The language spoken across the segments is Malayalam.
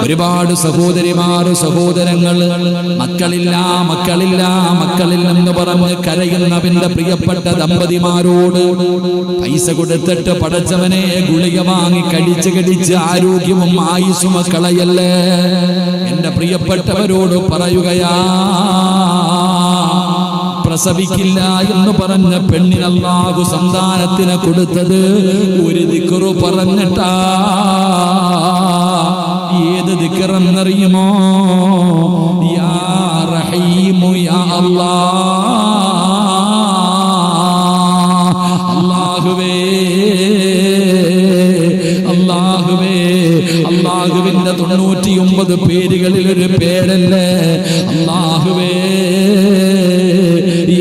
ഒരുപാട് സഹോദരിമാർ സഹോദരങ്ങൾ മക്കളില്ലെന്ന് പറഞ്ഞ് കരയുന്നവന്റെ പ്രിയപ്പെട്ട ദമ്പതിമാരോട് പൈസ കൊടുത്തിട്ട് പടച്ചവനെ ഗുളിക വാങ്ങി കടിച്ച് ആരോഗ്യവും ആയുസ്സും കളയല്ലേ. എന്റെ പ്രിയപ്പെട്ടവരോട് പറയുകയാ, പ്രസവിക്കില്ല എന്ന് പറഞ്ഞ പെണ്ണിന് അല്ലാഹു സന്താനത്തിന് കൊടുത്തത് ഒരു ദിക്റ് പറഞ്ഞിട്ടാ. ഏത് ദിക്റെന്നറിയുമോ? യാ റഹീമു യാ അല്ലാഹുവേ അല്ലാഹുവിന്റെ 99 പേരുകളിൽ ഒരു പേരല്ലേ അല്ലാഹുവേ.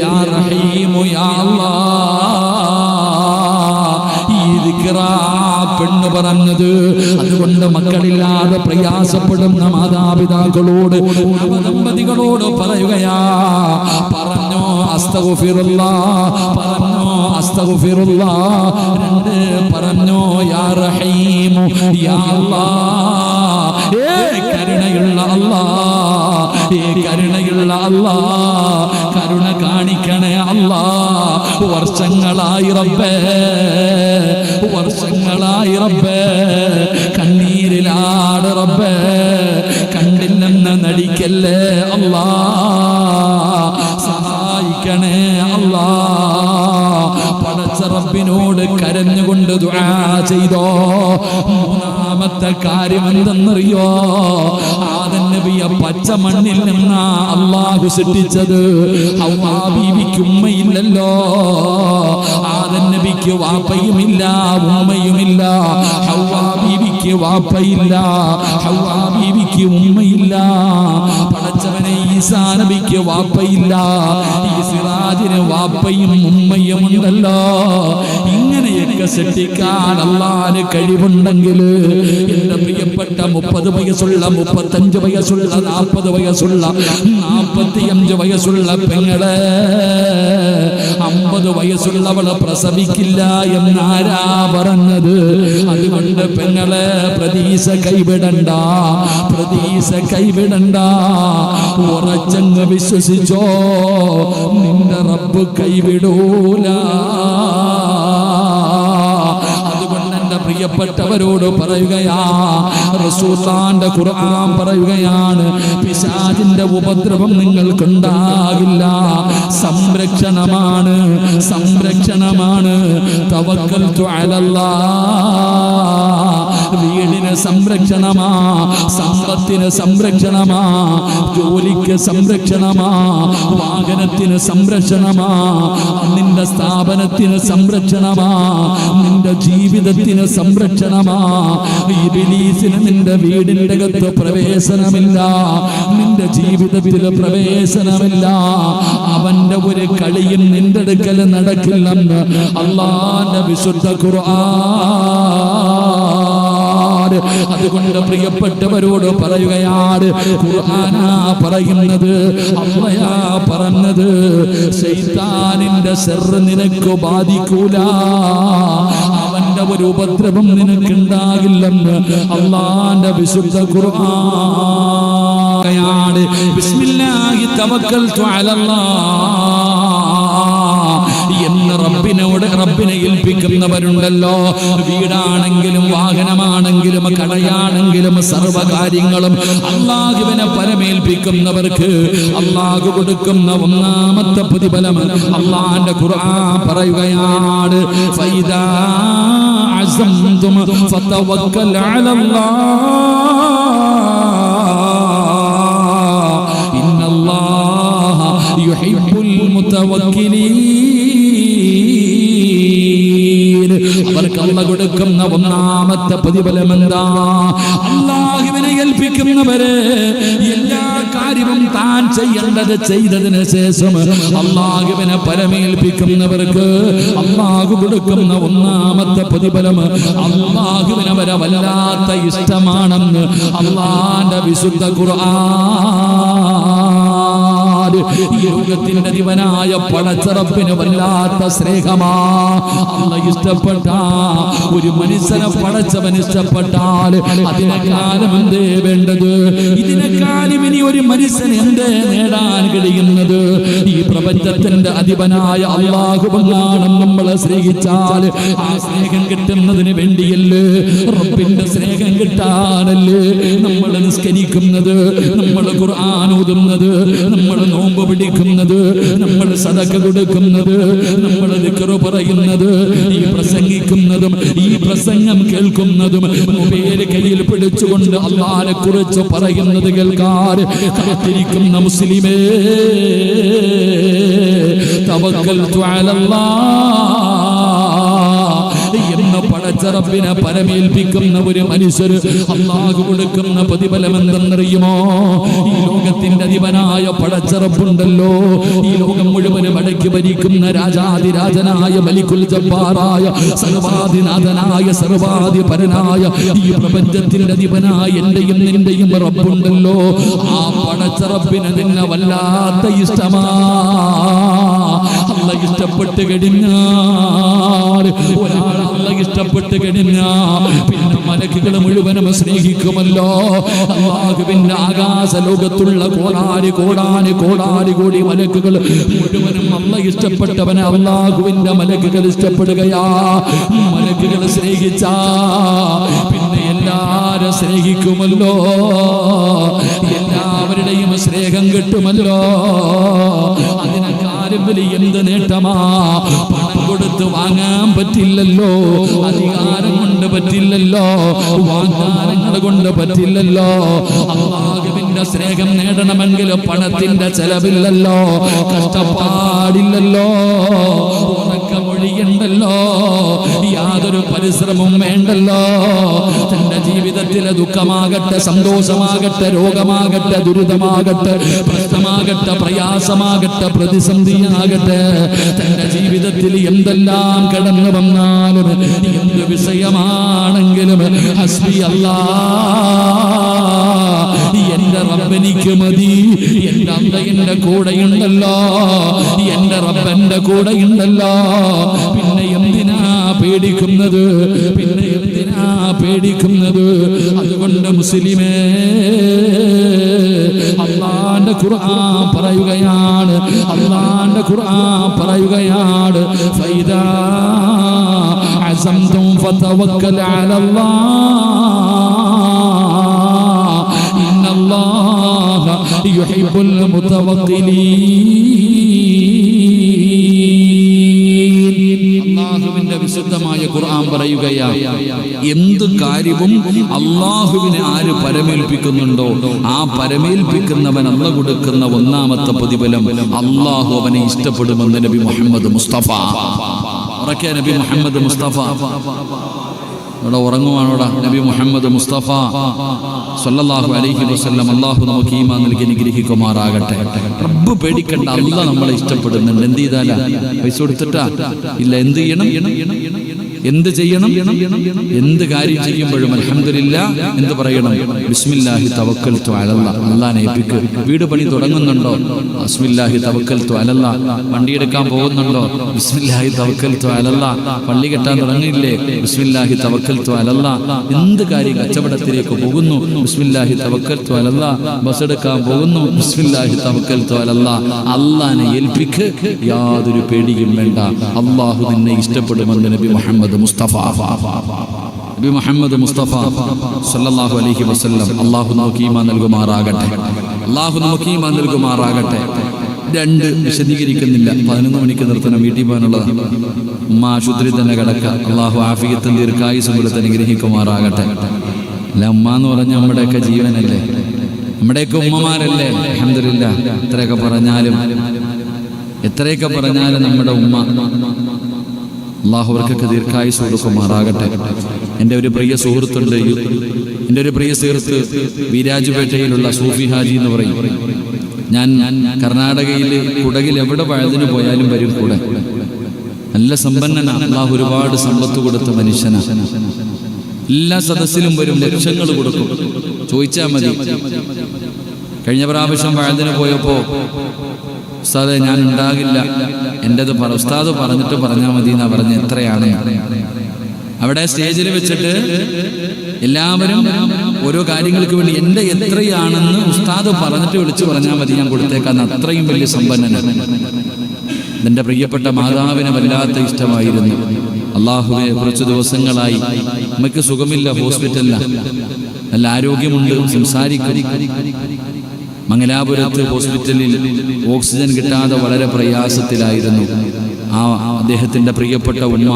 യാ റഹീമു യാ ഈ ദിക്റാ പെണ്ണ് പറഞ്ഞത്. അതുകൊണ്ട് മക്കളില്ലാതെ പ്രയാസപ്പെടുന്ന മാതാപിതാക്കളോട് ദമ്പതികളോട് പറയുകയാ, പറഞ്ഞോ അസ്തഗ്ഫിറുല്ലാഹ്, പറഞ്ഞോ അസ്തഗ്ഫിറുല്ലാഹ്, പറഞ്ഞോ യാ റഹീമു യാ അല്ലാഹ്. കരുണയുള്ള അല്ലാഹ്, കരുണയുള്ള അല്ലാഹ്, കരുണ കാണിക്കണേ അല്ലാഹ്. വർഷങ്ങളായി റബ്ബേ കണ്ണീരിലാണ് റബ്ബേ, കണ്ടില്ലെന്ന് നടിക്കല്ലേ അല്ലാഹ്. സഹായിക്കണേ അല്ലാഹ്. പടച്ച റബ്ബിനോട് കരഞ്ഞുകൊണ്ട് ദുആ ചെയ്തോ. മൂന്നാമത്തെ കാര്യം എന്തെന്നറിയോ? ആദം നബിയെ പച്ച മണ്ണിൽ നിന്നാ അല്ലാഹു സൃഷ്ടിച്ചത്. ഹവ്വാ ബീവിക്ക് ഉമ്മയില്ലല്ലോ. ആദം നബിക്ക് വാപ്പയുമില്ല ഉമ്മയുമില്ല. ഹവ്വാ ബീവിക്ക് വാപ്പയില്ല, ഹവ്വാ ബീവിക്ക് ഉമ്മയില്ല. പടച്ചവനെ ഈസാ നബിക്ക് വാപ്പയില്ല, ഈ സിറാജിന് വാപ്പയും ഉമ്മയും ഉണ്ടല്ലോ. ഇങ്ങനെയൊക്കെ സൃഷ്ടിക്കാൻ അല്ലാഹുവിന് കഴിവുണ്ടെങ്കിൽ എന്റെ പ്രിയപ്പെട്ട 30 വയസ്സുള്ള 35 വയസ്സുള്ള 40 വയസ്സുള്ള 45 വയസ്സുള്ള പെങ്ങളെ 50 വയസ്സുള്ളവളെ പ്രസവിക്കില്ല എന്നാരാ പറഞ്ഞത്? അതുകൊണ്ട് പെങ്ങളെ പ്രതീക്ഷ കൈവിടണ്ട, ഉറച്ചങ്ങ് വിശ്വസിച്ചോ, നിന്റെ റബ്ബ് കൈവിടൂല. പ്രിയപ്പെട്ടവരോട് പറയുകയാ, റസൂലുള്ളാഹിന്റെ ഖുർആൻ പറയുകയാണ്, പിശാചിന്റെ ഉപദ്രവം നിങ്ങൾക്കുണ്ടാകില്ല. സംരക്ഷണമാണ് തവക്കൽതു അലല്ലാഹ്. വീടിന് സംരക്ഷണമാ, സമ്പത്തിന് സംരക്ഷണമാ, ജോലിക്ക് സംരക്ഷണമാ, വാഹനത്തിന് സംരക്ഷണമാ, നിന്റെ സ്ഥാപനത്തിന് സംരക്ഷണമാ, നിന്റെ ജീവിതത്തിന് സംരക്ഷണമാ. ഇബ്ലീസിന് നിന്റെ വീടിന്റെ അകത്ത് പ്രവേശനമില്ല, നിന്റെ ജീവിതത്തിൽ പ്രവേശനമില്ല. അവന്റെ ഒരു കളിയും നിന്റെ അടുക്കൽ നടക്കില്ലെന്ന് അല്ലാഹുവിന്റെ വിശുദ്ധ ഖുർആൻ. അതുകൊണ്ട് പ്രിയപ്പെട്ടവരോട് പറയുകയാണ്, ഖുർആനാ പറയുന്നത്, അല്ലാഹുവാ പറഞ്ഞത്, ശൈത്താനിന്റെ ശർറ് നിനക്ക് ബാധിക്കൂല, അവന്റെ ഒരു ഉപദ്രവം നിനക്കുണ്ടാകില്ലെന്ന് അല്ലാഹുവിന്റെ വിശുദ്ധ ഖുർആൻ. ബിസ്മില്ലാഹി തവക്കൽതു അലല്ലാഹ് എന്ന് റബ്ബിനെ ഏൽപ്പിക്കുന്നവരുണ്ടല്ലോ. വീടാണെങ്കിലും വാഹനമാണെങ്കിലും കടയാണെങ്കിലും സർവകാര്യങ്ങളും അല്ലാഹുവിനെ പരമേൽപ്പിക്കുന്നവർക്ക് അല്ലാഹു കൊടുക്കുന്ന ഒന്നാമത്തെ പ്രതിഫലം അല്ലാഹുവിന്റെ ഖുർആൻ പറയുകയാണ്, ഫൈദാ അസംതും ഫതവക്കൽ അലല്ലാഹ് ഇന്നല്ലാഹ യുഹിബ്ബുൽ മുതവക്കിലീൻ. അവർക്ക് അല്ലാഹു കൊടുക്കുന്ന ഒന്നാമത്തെ പ്രതിഫലം എന്താ? അല്ലാഹുവിനെ ഏൽപ്പിക്കുന്നവരെ എല്ലാ കാര്യവും താൻ ചെയ്യേണ്ടത് ചെയ്തതിന് ശേഷം അല്ലാഹുവിനെ പരമേൽപ്പിക്കുന്നവർക്ക് അല്ലാഹു കൊടുക്കുന്ന ഒന്നാമത്തെ പ്രതിഫലം അല്ലാഹുവിനെ അവരെ വല്ലാത്ത ഇഷ്ടമാണെന്ന് അല്ലാഹുവിന്റെ വിശുദ്ധ ഖുർആൻ. ഈ ലോകത്തിന്റെ ദിവനായ പടച്ചറപ്പിന് വല്ലാത്ത സ്നേഹമാ. അല്ലാഹു ഇഷ്ടപ്പെട്ട ഒരു മനുഷ്യനെ പടച്ചവൻ ഇഷ്ടപ്പെട്ടാൽ അതിനെക്കാലം എന്തേ വേണ്ടത്? ഇതിനെക്കാലം ഇനി ഒരു മനുഷ്യന് എന്തേ നേടാൻ കഴിയുന്നത്? ഈ പ്രപഞ്ചത്തിന്റെ അധിപനായ അല്ലാഹുവിനാണ് നമ്മളെ സ്നേഹിച്ചാൽ ആ സ്നേഹം കിട്ടുന്നതിന് വേണ്ടിയല്ലേ, റബ്ബിന്റെ സ്നേഹം കിട്ടാനല്ലേ നമ്മൾ നിസ്കരിക്കുന്നത്, നമ്മൾ ഖുർആൻ ഓതുന്നത്, നമ്മൾ നോമ്പ് പിടിക്കുന്നത്, നമ്മൾ സദഖ കൊടുക്കുന്നത്, നമ്മൾ ദിക്ർ പറയുന്നത്, ഈ പ്രസംഗിക്കുന്നതും ഈ പ്രസംഗം കേൾക്കുന്നതും മൊബൈൽ കയ്യിൽ പിടിച്ചുകൊണ്ട് അല്ലാഹുവിനെ കുറിച്ച് പറയുന്നത് കേൾക്കാൻ കാത്തിരിക്കുന്ന മുസ്ലിമേ, തവക്കൽതു അലല്ലാഹ് എന്ന പടച്ചറപ്പിനെ പരമേൽപ്പിക്കുന്ന ഒരു മനുഷ്യര് അല്ലാഹു കൊടുക്കുന്ന പ്രതിഫലം എന്തെന്നറിയുമോ? ഈ ലോകത്തിന്റെ അധിപനായ പടച്ചറപ്പുണ്ടല്ലോ, ഈ ലോകം മുഴുവനും അടക്കി ഭരിക്കുന്ന രാജാതിരാജനായ മലിക്കുൽ ജബ്ബാറായ സർവാധിനാഥനായ സർവാധിപരനായ ഈ പ്രപഞ്ചത്തിന്റെ അധിപനായ എന്റെയും നിന്റെയും റബ്ബുണ്ടല്ലോ, ആ പടച്ചറപ്പിനെ നിന്നെ വല്ലാത്ത ഇഷ്ടമാ. അല്ലാഹു ഇഷ്ടപ്പെട്ട് കഴിഞ്ഞാൽ ഒരാൾ അല്ലാഹു ഇഷ്ടപ്പെട്ട് കഴിഞ്ഞാൽ പിന്നെ മലക്കുകൾ മുഴുവനും സ്നേഹിക്കുമല്ലോ. അല്ലാഹുവിന്റെ ആകാശ ലോകത്തുള്ള കോടാനി കോടാനി കോടാനി കോടി മലക്കുകൾ മുഴുവനും അല്ലാഹു ഇഷ്ടപ്പെട്ടവനെ അല്ലാഹുവിന്റെ മലക്കുകൾ ഇഷ്ടപ്പെടുകയാ. മലക്കുകൾ സ്നേഹിച്ചാ പിന്നെ എല്ലാരും സ്നേഹിക്കുമല്ലോ, എല്ലാവരുടെയും സ്നേഹം കിട്ടുമല്ലോ. അതിനെക്കാളും വലിയ എന്ത് നേട്ടമാ? പണം കൊടുത്ത് വാങ്ങാൻ പറ്റില്ലല്ലോ, അധികാരം കൊണ്ട് പറ്റില്ലല്ലോ, വാഗ്ദാനങ്ങൾ കൊണ്ട് പറ്റില്ലല്ലോ. അല്ലാഹുവിന്റെ സ്നേഹം നേടണമെങ്കിൽ പണത്തിന്റെ ചെലവില്ലല്ലോ, കഷ്ടപ്പാടില്ലല്ലോ, ഉറക്കമൊഴിയുണ്ടല്ലോ, യാതൊരു പരിശ്രമവും വേണ്ടല്ലോ. തന്റെ ജീവിതത്തിലെ ദുഃഖമാകട്ടെ, സന്തോഷമാകട്ടെ, രോഗമാകട്ടെ, ദുരിതമാകട്ടെ, പ്രശ്നമാകട്ടെ, പ്രയാസമാകട്ടെ, പ്രതിസന്ധിയാകട്ടെ, തന്റെ ജീവിതത്തിൽ എന്തെല്ലാം കടന്നു വന്നാലും എന്ത് വിഷയമാണെങ്കിലും ഹസ്ബി അല്ലാഹ്, എന്റെ റബ്ബെനിക്ക് മതി, എന്റെ അല്ല എന്റെ കൂടെയുണ്ടല്ലോ, എന്റെ റബ്ബന്റെ കൂടെയുണ്ടല്ലോ, പിന്നെ എന്തിനാ പേടിക്കുന്നത്? പിന്നെ എന്തിനാ പേടിക്കുന്നത്? അതുകൊണ്ട് മുസ്ലിമേ, അല്ലാഹുവിന്റെ ഖുർആൻ പറയുകയാണ്, അല്ലാഹുവിന്റെ ഖുർആൻ പറയുകയാണ്, ഫൈദാ അസംതും ഫതവക്കൽ അലല്ലാഹ് ഇന്നല്ലാഹ യുഹിബ്ബുൽ മുതവക്കിലീൻ. അല്ലാഹുവിന്റെ വിശുദ്ധമായ ഖുർആൻ പറയുകയാണ്, എന്ത് കാര്യവും അല്ലാഹുവിനെ ആര് പരമേൽപ്പിക്കുന്നുണ്ടോ ആ പരമേൽപ്പിക്കുന്നവൻ അല്ലാഹു കൊടുക്കുന്ന ഒന്നാമത്തെ പ്രതിഫലം അല്ലാഹു അവനെ ഇഷ്ടപ്പെടുമെന്ന് നബി മുഹമ്മദ് മുസ്തഫ. ഉറക്കെ നബി മുഹമ്മദ് മുസ്തഫ. ഇവിടെ ഉറങ്ങുവാണോടാ? നബി മുഹമ്മദ് മുസ്തഫ സല്ലല്ലാഹു അലൈഹി വസല്ലം. അല്ലാഹു നമുക്ക് ഈമാൻ നൽകി അനുഗ്രഹിക്കുമാറാകട്ടെ. റബ്ബ് പേടിക്കണ്ട, അല്ലാഹ് നമ്മളെ ഇഷ്ടപ്പെടുന്നുണ്ട്. എന്ത് ചെയ്താലാ? പൈസ കൊടുത്തിട്ടാ? ഇല്ല. എന്ത് ചെയ്യണം? എന്ത് ചെയ്യണം? എന്ത് കാര്യം ചെയ്യുമ്പോഴും അൽഹംദുലില്ലാഹ് എന്ത് പറയണം? ബിസ്മില്ലാഹി തവക്കൽതു അലല്ലാഹ്. അല്ലാഹനെ ഏൽപ്പിക്ക്. വീട് പണി തുടങ്ങുന്നുണ്ടോ? ബിസ്മില്ലാഹി തവക്കൽതു അലല്ലാഹ്. വണ്ടി എടുക്കാൻ പോകുന്നുണ്ടോ? ബിസ്മില്ലാഹി തവക്കൽതു അലല്ലാഹ്. പള്ളി കെട്ടാൻ തുടങ്ങിയില്ലേ? ബിസ്മില്ലാഹി തവക്കൽതു അലല്ലാഹ്. എന്ത് കാര്യം, കച്ചവടത്തിലേക്ക് പോകുന്നു, ബിസ്മില്ലാഹി തവക്കൽതു അലല്ലാഹ്. ബസ് എടുക്കാൻ പോകുന്നു, ബിസ്മില്ലാഹി തവക്കൽതു അലല്ലാഹ്. അല്ലാഹനെ ഏൽപ്പിക്ക്, യാതൊരു പേടിയും വേണ്ട. അല്ലാഹു നിന്നെ ഇഷ്ടപ്പെടുമെന്ന് നബി മുഹമ്മദ് മുസ്തഫ. നബി മുഹമ്മദ് മുസ്തഫ സല്ലല്ലാഹു അലൈഹി വസല്ലം. അല്ലാഹു നമുക്ക് ഈമാൻ നൽകുമാറാകട്ടെ. അല്ലാഹു നമുക്ക് ഈമാൻ നൽകുമാറാകട്ടെ. രണ്ട് വിശദീകരിക്കുന്നില്ല, 11 മണിക്ക് നിർത്തണം, വീട്ടിൽ പോകാനുള്ളതാണ്. ഉമ്മ ആശുപത്രി തന്നെ കിടക്കുക. അല്ലാഹു ആഫിയത്തും ദീർഘായുസ്സും കൊടുത്ത് അനുഗ്രഹിക്കുമാറാകട്ടെ. അല്ല, ഉമ്മ എന്ന് പറഞ്ഞ നമ്മുടെയൊക്കെ ജീവനല്ലേ, നമ്മുടെയൊക്കെ ഉമ്മമാരല്ലേ? അൽഹംദുലില്ലാഹ്. എത്രയൊക്കെ പറഞ്ഞാലും നമ്മുടെ ഉമ്മ, അല്ലാഹു അവർക്കൊക്കെ ദീർഘായുസ്സ് കൊടുക്കുമാറാകട്ടെ. എൻ്റെ ഒരു പ്രിയ സുഹൃത്തുണ്ട്, എൻ്റെ ഒരു പ്രിയ സുഹൃത്ത് വീരാജുപേട്ടയിലുള്ള സൂഫി ഹാജി എന്ന് പറയും. ഞാൻ കർണാടകയിൽ കുടകിൽ എവിടെ വഴുതിന് പോയാലും വരും കൂടെ. നല്ല സമ്പന്നനാണ്, അല്ലാഹു ഒരുപാട് സമ്പത്ത് കൊടുത്ത മനുഷ്യനാണ്. എല്ലാ സദസ്സിലും വരും, ലക്ഷങ്ങൾ കൊടുക്കും. ചോദിച്ചാൽ മതി. കഴിഞ്ഞ പ്രാവശ്യം വഴുതിന് പോയപ്പോ ഉസ്താദെ ഞാൻ ഉണ്ടാകില്ല, എൻ്റെത് ഉസ്താദ് പറഞ്ഞിട്ട് പറഞ്ഞാൽ മതി എന്നാ പറഞ്ഞ് എത്രയാണ്. അവിടെ സ്റ്റേജിൽ വെച്ചിട്ട് എല്ലാവരും ഓരോ കാര്യങ്ങൾക്ക് വേണ്ടി എൻ്റെ എത്രയാണെന്ന് ഉസ്താദ് പറഞ്ഞിട്ട് വിളിച്ചു പറഞ്ഞാൽ മതി, ഞാൻ കൊടുത്തേക്കാന്ന്. അത്രയും വലിയ സമ്പന്നനാണ്. എൻ്റെ പ്രിയപ്പെട്ട മാതാവിനെ വല്ലാത്ത ഇഷ്ടമായിരുന്നു. അള്ളാഹുവെ, കുറച്ച് ദിവസങ്ങളായി നമുക്ക് സുഖമില്ല, ഹോസ്പിറ്റലിലാണ്, നല്ല ആരോഗ്യമുണ്ട്, സംസാരിക്കും. മംഗലാപുരത്ത് ഹോസ്പിറ്റലിൽ ഓക്സിജൻ കിട്ടാതെ വളരെ പ്രയാസത്തിലായിരുന്നു. അദ്ദേഹത്തിന്റെ പ്രിയപ്പെട്ട ഉമ്മ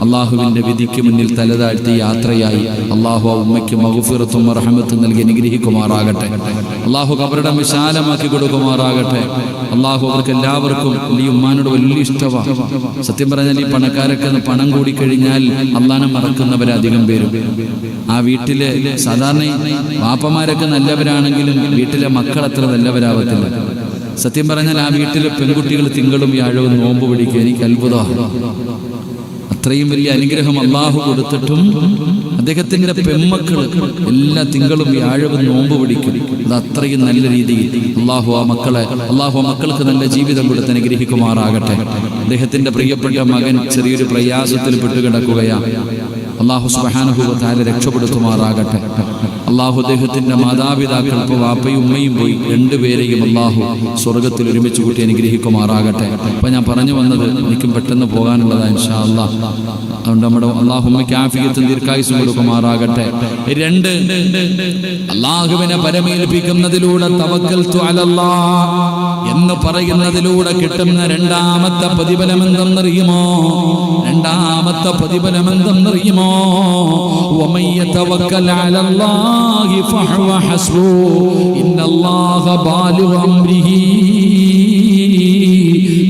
അള്ളാഹുവിന്റെ വിധിക്ക് മുന്നിൽ തലതാഴ്ത്തി യാത്രയായി. അള്ളാഹു ആ ഉമ്മയ്ക്ക് മഗ്ഫിറത്തും റഹ്മത്തും നൽകി അനുഗ്രഹിക്കുമാറാകട്ടെ. അള്ളാഹു ഖബറിടം വിശാലമാക്കി കൊടുക്കുമാറാകട്ടെ. അള്ളാഹു അവർക്ക് എല്ലാവർക്കും ഈ ഉമ്മാനോട് വലിയ ഇഷ്ടമാണ്. സത്യം പറഞ്ഞാൽ ഈ പണക്കാരൊക്കെ പണം കൂടിക്കഴിഞ്ഞാൽ അള്ളാഹനെ മറക്കുന്നവരധികം പേരും. ആ വീട്ടിലെ സാധാരണ വാപ്പമാരൊക്കെ നല്ലവരാണെങ്കിലും വീട്ടിലെ മക്കൾ അത്ര നല്ലവരാവത്തില്ല. സത്യം പറഞ്ഞാൽ ആ വീട്ടിലെ പെൺകുട്ടികൾ തിങ്കളും വ്യാഴവും നോമ്പ് പിടിക്കുക. എനിക്ക് അത്ഭുതമാണ്. അത്രയും വലിയ അനുഗ്രഹം അള്ളാഹു കൊടുത്തിട്ടും അദ്ദേഹത്തിന്റെ പെൺമക്കൾ എല്ലാ തിങ്കളും വ്യാഴവും നോമ്പ് പിടിക്കും. അത് അത്രയും നല്ല രീതിയിൽ അള്ളാഹു ആ മക്കൾക്ക് നല്ല ജീവിതം കൊടുത്ത് അനുഗ്രഹിക്കുമാറാകട്ടെ. അദ്ദേഹത്തിന്റെ പ്രിയപ്പെട്ട മകൻ ചെറിയൊരു പ്രയാസത്തിൽ പെട്ടുകിടക്കുകയാണ്. അള്ളാഹു സുബ്ഹാനഹു വ തആല രക്ഷപ്പെടുത്തുമാറാകട്ടെ. അള്ളാഹു അദ്ദേഹത്തിന്റെ മാതാപിതാക്കൾ, ഇപ്പോൾ വാപ്പയും ഉമ്മയും പോയി, രണ്ടുപേരെയും അള്ളാഹു സ്വർഗത്തിൽ ഒരുമിച്ച് കൂട്ടി അനുഗ്രഹിക്കുമാറാകട്ടെ. അപ്പൊ ഞാൻ പറഞ്ഞു വന്നത്, എനിക്കും പെട്ടെന്ന് പോകാനുള്ളതാണ് ഇൻഷാ അല്ലാഹ്. അതുകൊണ്ട് നമ്മുടെ അള്ളാഹു ഉമ്മയ്ക്ക് ആഫിയത്തും ദീർഘായുസ്സും കൊടുക്കുമാറാകട്ടെ. 2, അള്ളാഹുവിനെ പരമേൽപ്പിക്കുന്നതിലൂടെ തവക്കൽതു അലല്ലാഹ് എന്ന് പറയുന്നതിലൂടെ കിട്ടുന്ന രണ്ടാമത്തെ പ്രതിഫലം എന്തെന്നറിയുമോ? രണ്ടാമത്തെ പ്രതിഫലം എന്തെന്നറിയുമോ? വമൻ യതവക്കൽ അലല്ലാഹി ഫഹുവ ഹസ്ബുഹു ഇന്നല്ലാഹ ബാലിഗു അംരിഹി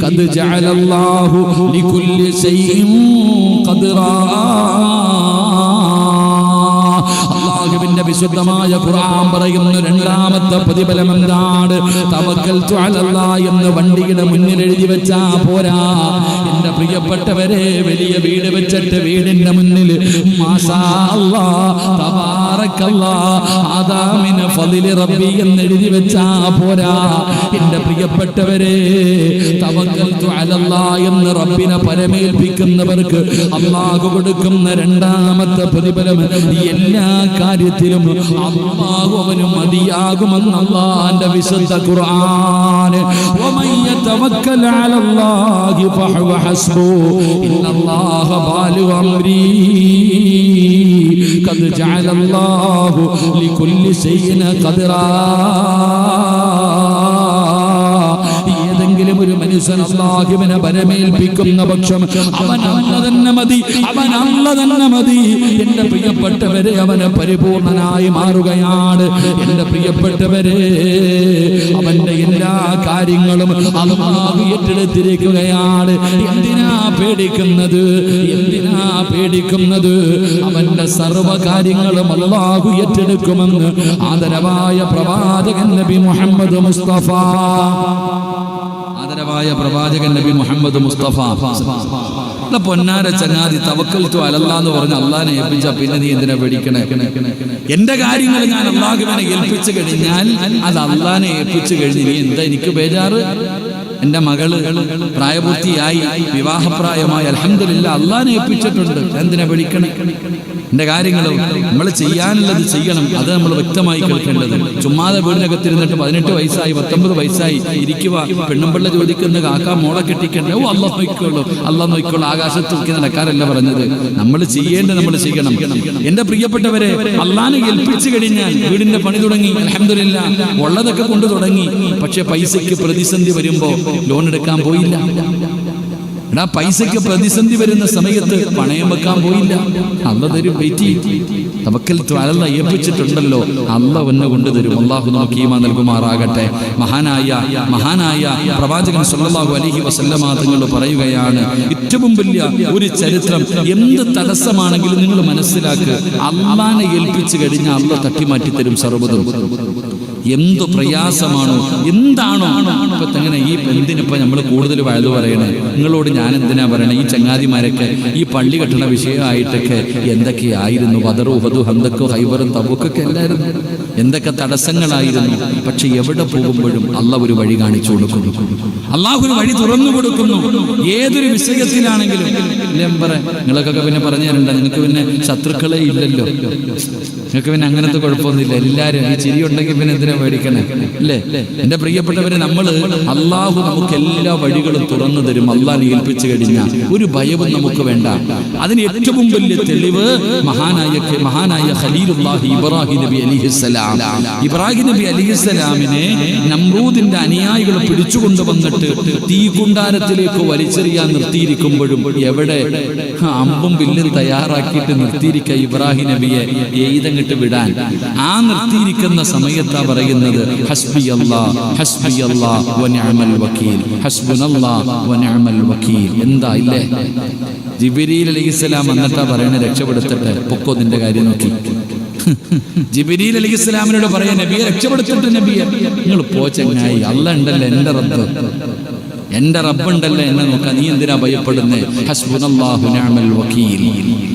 ഖദ് ജഅലല്ലാഹു ലികുല്ലി ശൈഇൻ ഖദ്റാ. അല്ലാഹുവിന്റെ വിശുദ്ധമായ ഖുർആൻ പറയുന്ന രണ്ടാമത്തെ പ്രതിഫലം എന്താണ്? തവക്കൽതു അലല്ലാഹ് എന്ന് വണ്ടിയുടെ മുന്നിൽ എഴുതി വെച്ചാ പോരാ. എന്റെ പ്രിയപ്പെട്ടവരെ, വലിയ വീട് വെച്ചിട്ട് വീടിന്റെ മുന്നിൽ മാഷാ അല്ലാഹ് തബാറക്കല്ലാഹ് ഹാദാ മിൻ ഫളിൽ റബ്ബി എന്ന് എഴുതി വെച്ചാ പോരാ. എന്റെ പ്രിയപ്പെട്ടവരെ, തവക്കൽതു അലല്ലാഹ് എന്ന് റബ്ബിനെ പരമേൽപ്പിക്കുന്നവർക്ക് അല്ലാഹു കൊടുക്കുന്ന രണ്ടാമത്തെ പ്രതിഫലം എല്ലാ കാര്യത്തിലും അല്ലാഹു അവന് മതിയാകുമെന്ന് അല്ലാഹുവിന്റെ വിശുദ്ധ ഖുർആൻ. വമൻ യതവക്കൽ അലല്ലാഹി ഫഹുവ ഹസ്ബുഹു ഇന്നല്ലാഹ ബാലിഗു അംരി ഖദ് ജഅലല്ലാഹു ലികുല്ലി ശൈഇൻ ഖദ്റാ. ഏതെങ്കിലും ഒരു മനുഷ്യൻ അല്ലാഹുവിനെ പരമേൽപ്പിക്കുന്ന പക്ഷം അവൻ അല്ലാഹ് തന്നെ മതി, അവൻ അല്ലാഹ് തന്നെ മതി. എന്റെ പ്രിയപ്പെട്ടവരെ, അവന് പരിപൂർണനായി മാറുകയാണ്. എന്റെ പ്രിയപ്പെട്ടവരെ, അവന്റെ എല്ലാ കാര്യങ്ങളും അല്ലാഹു ഏറ്റെടുത്തിരിക്കുകയാണ്. എന്തിനാ പേടിക്കുന്നത്? എന്തിനാ പേടിക്കുന്നത്? അവന്റെ സർവ്വ കാര്യങ്ങളും അല്ലാഹു ഏറ്റെടുക്കുമെന്ന് ആദരവായ പ്രവാചകൻ നബി മുഹമ്മദ് മുസ്തഫ, ആദരവായ പ്രവാചകൻ നബി മുഹമ്മദ് മുസ്തഫ. പൊന്നാര ചങ്ങാതി, തവക്കൽതു അലല്ലാഹ് എന്ന് പറഞ്ഞ് അള്ളാഹിനെ ഏൽപ്പിച്ച പിന്നെ നീ എന്തിനാ പേടിക്കണേ? എന്റെ കാര്യങ്ങൾ ഞാൻ അള്ളാഹുവിനെ ഏൽപ്പിച്ചു കഴിഞ്ഞാൽ അത് അള്ളാഹിനെ ഏൽപ്പിച്ചു കഴിഞ്ഞ് നീ എന്താ എനിക്ക് ബേജാറ്? എന്റെ മകള് പ്രായപൂർത്തിയായി, വിവാഹപ്രായമായി, അൽഹംദുലില്ലാഹ് അള്ളാഹിനെ ഏൽപ്പിച്ചിട്ടുണ്ട്, എന്തിനാ പേടിക്കണേ? എന്റെ കാര്യങ്ങൾ നമ്മൾ ചെയ്യാനുള്ളത് ചെയ്യണം. അത് നമ്മൾ വ്യക്തമായി കേൾക്കേണ്ടത്. ചുമ്മാതെ വീടിനകത്തിരുന്നിട്ട് 18 വയസ്സായി 19 വയസ്സായി ഇരിക്കുക, പെണ്ണുമ്പിള്ള ചോദിക്കുന്ന കാക്ക മോളെ കെട്ടിക്കണ്ടേ? ഓ അള്ളാഹ് നോക്കിക്കോളൂ, അള്ളാഹ് നോക്കിക്കോളൂ. ആകാശത്ത് നോക്കി നടക്കാനല്ല പറഞ്ഞത്. നമ്മൾ ചെയ്യേണ്ടത് നമ്മൾ ചെയ്യണം. എന്റെ പ്രിയപ്പെട്ടവരെ, അള്ളാഹിനെ ഏൽപ്പിച്ചു കഴിഞ്ഞാൽ വീടിന്റെ പണി തുടങ്ങി, അൽഹംദുലില്ലാഹ് ഉള്ളതൊക്കെ കൊണ്ടു തുടങ്ങി. പക്ഷെ പൈസയ്ക്ക് പ്രതിസന്ധി വരുമ്പോ ലോൺ എടുക്കാൻ പോയില്ല. പൈസയ്ക്ക് പ്രതിസന്ധി വരുന്ന സമയത്ത് പണയം വെക്കാൻ പോയില്ല. അല്ലാഹ് തരും, വെയിറ്റ് ചെയ്യും. തവക്കൽതു അലല്ലാഹ് ഏൽപ്പിച്ചിട്ടുണ്ടല്ലോ, അല്ലാഹ് എന്നെ കൊണ്ടുതരും. അല്ലാഹു നമുക്ക് ഈമാൻ നൽകുമാറാകട്ടെ. മഹാനായ പ്രവാചകൻ സല്ലല്ലാഹു അലൈഹി വസല്ലമ തങ്ങൾ പറയുകയാണ്, ഏറ്റവും വലിയ ഒരു ചരിത്രം, എന്ത് തടസ്സമാണെങ്കിലും നിങ്ങൾ മനസ്സിലാക്കുക, അല്ലാഹനെ ഏൽപ്പിച്ചു കഴിഞ്ഞാൽ അല്ലാഹ് തട്ടിമാറ്റി തരും സർവ്വതും. എന്തു പ്രയാസമാണോ എന്താണോ ഇപ്പൊ തന്നെ ഈ എന്തിനിപ്പോ നമ്മൾ കൂടുതൽ വയത് പറയണേ? നിങ്ങളോട് ഞാൻ എന്തിനാ പറയണേ? ഈ ചങ്ങാതിമാരൊക്കെ ഈ പള്ളി കെട്ടണ വിഷയമായിട്ടൊക്കെ എന്തൊക്കെയായിരുന്നു? ബദർ, ഉഹദ്, ഹന്തക്ക്, ഹൈബറും തബൂക്കൊക്കെ എല്ലായിരുന്നു. എന്തൊക്കെ തടസ്സങ്ങളായിരുന്നു. പക്ഷെ എവിടെ പോകുമ്പോഴും അള്ളാഹ് ഒരു വഴി കാണിച്ചു കൊടുക്കുന്നു. അള്ളാഹു ഒരു വഴി തുറന്നു കൊടുക്കുന്നു. ഏതൊരു വിഷയത്തിലാണെങ്കിലും നിങ്ങളൊക്കെ പിന്നെ പറഞ്ഞു തരണ്ട, നിങ്ങൾക്ക് പിന്നെ ശത്രുക്കളെ ഇല്ലല്ലോ, നിങ്ങൾക്ക് പിന്നെ അങ്ങനത്തെ കുഴപ്പമൊന്നുമില്ല. എല്ലാവരും ഈ ചിരി ഉണ്ടെങ്കിൽ പിന്നെ എന്തിനാ പേടിക്കണേ? അല്ലേ എന്റെ പ്രിയപ്പെട്ടവരെ? അള്ളാഹു നമുക്ക് എല്ലാ വഴികളും തുറന്നു തരും. അള്ളാഹിനെ ഏൽപ്പിച്ചു കഴിഞ്ഞാൽ ഒരു ഭയവും നമുക്ക് വേണ്ട. അതിന് ഏറ്റവും വലിയ തെളിവ് മഹാനായ ഖലീലുല്ലാഹി ഇബ്രാഹിം നബി അലൈഹിസ്സലാം. ഇബ്രാഹിം നബി അലൈഹിസ്സലാമിനെ നമ്രൂദിന്റെ അനുയായികൾ പിടിച്ചുകൊണ്ടുവന്നിട്ട് തീകുണ്ടാരത്തിലേക്ക് വലിച്ചെറിയാൻ നിർത്തിയിരിക്കുമ്പോഴും എവിടെ അമ്പും വില്ലും തയ്യാറാക്കിയിട്ട് നിർത്തിയിരിക്കുക ഇബ്രാഹിം നബിയെ എഴുതങ്ങിട്ട് വിടാൻ. ആ നിർത്തിയിരിക്കുന്ന സമയത്താ പറയുന്നത് ഹസ്ബിയല്ലാഹ് വ നിഅമൽ വകീൽ, ഹസ്ബുനല്ലാഹ് വ നിഅമൽ വകീൽ. എന്താ ഇല്ലേ? ജിബ്രീൽ അലൈഹിസ്സലാം എന്നിട്ടാ പറയണ രക്ഷപ്പെടുത്തട്ടെ, പൊക്കോ നിന്റെ കാര്യം നോക്കി. ജിബ്രീൽ അലൈഹിസ്സലാമിനോട് പറയാ, നബിയെ രക്ഷപ്പെടുത്തിട്ട് നബിയെ നിങ്ങൾ പോ ചങ്ങായി, അല്ലാഹ് ഉണ്ടല്ലോ എന്റെ റബ്ബുണ്ടല്ലോ എന്നെ നോക്കാൻ, നീ എന്തിനാ ഭയപ്പെടുന്നേ? ഹസ്ബുനല്ലാഹു നിഅമൽ വകീൽ.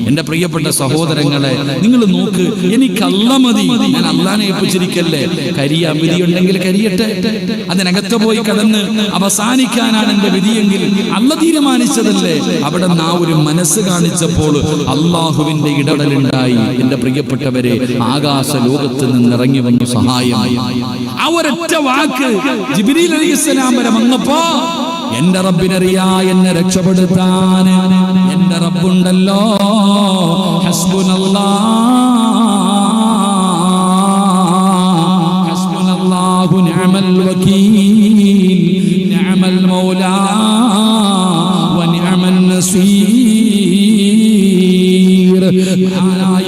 എന്റെ പ്രിയപ്പെട്ട സഹോദരങ്ങളെ, നിങ്ങൾ നോക്ക്, എനിക്ക് അല്ലാഹ് മതി, ഞാൻ അല്ലാഹനെ ഏൽപ്പിച്ചിരിക്കല്ലേ. കരിയാൻ വിധിയുണ്ടെങ്കിൽ കരിയട്ടെ, അതിനകത്ത് പോയി കടന്ന് അവസാനിക്കാനാണ് എന്റെ വിധിയെങ്കിൽ അല്ലാഹ് തീരുമാനിച്ചതല്ലേ. അവിടെ നാ ഒരു മനസ്സ് കാണിച്ചപ്പോൾ അള്ളാഹുവിന്റെ ഇടപെടലുണ്ടായി. എന്റെ പ്രിയപ്പെട്ടവരെ, ആകാശ ലോകത്ത് നിന്ന് ഇറങ്ങി വന്നു സഹായം. ആ ഒരൊറ്റ വാക്ക് ജിബ്രീൽ അലൈഹിസ്സലാം വരെ വന്നപ്പോ എന്റെ റബ്ബിനറിയാ എന്നെ രക്ഷപ്പെടുത്താൻ എന്റെ റബ്ബുണ്ടല്ലോ. ഹസ്ബുനല്ലാഹു നിഅമൽ വകീൽ, നിഅമൽ മൗലാ വ നിഅമൻ നസീർ.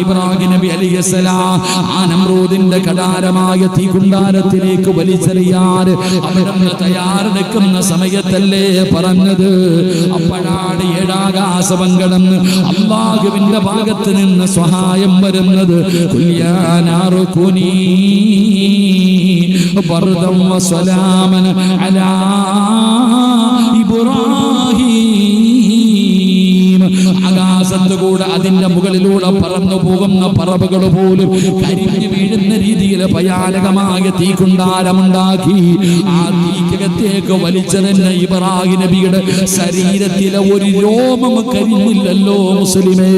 ഇബ്രാഹിം നബി അലൈഹിസ്സലാം ആ നമ്രൂദിന്റെ കടാരമായ തീകുണ്ടാരത്തിലേക്ക് വലിച്ചെറിയാൻ അവിടുന്ന് തയ്യാറെടുക്കുന്ന സമയത്തല്ലേ പറഞ്ഞത്. അപ്പോഴാണ് ഏഴാകാശം കടന്ന് അല്ലാഹുവിന്റെ ഭാഗത്ത് നിന്ന് സഹായം വരുന്നത്. കുല്യാനാറുകുനീ ബർദം വസലാമൻ അലാ ഇബ്രാഹിം. ആകാശത്തുകൂടെ അതിന്റെ മുകളിലൂടെ പറന്നു പോകുന്ന പറവകൾ പോലും കരിഞ്ഞു വീഴുന്ന രീതിയിൽ ഭയാനകമായ തീകുണ്ടാരമുണ്ടാക്കി ആ തീക്കകത്തേക്ക് വലിച്ചെറിഞ്ഞ ഇബ്രാഹിം നബിയുടെ ശരീരത്തിലെ ഒരു രോമം കരിഞ്ഞില്ലല്ലോ മുസ്ലിമേ.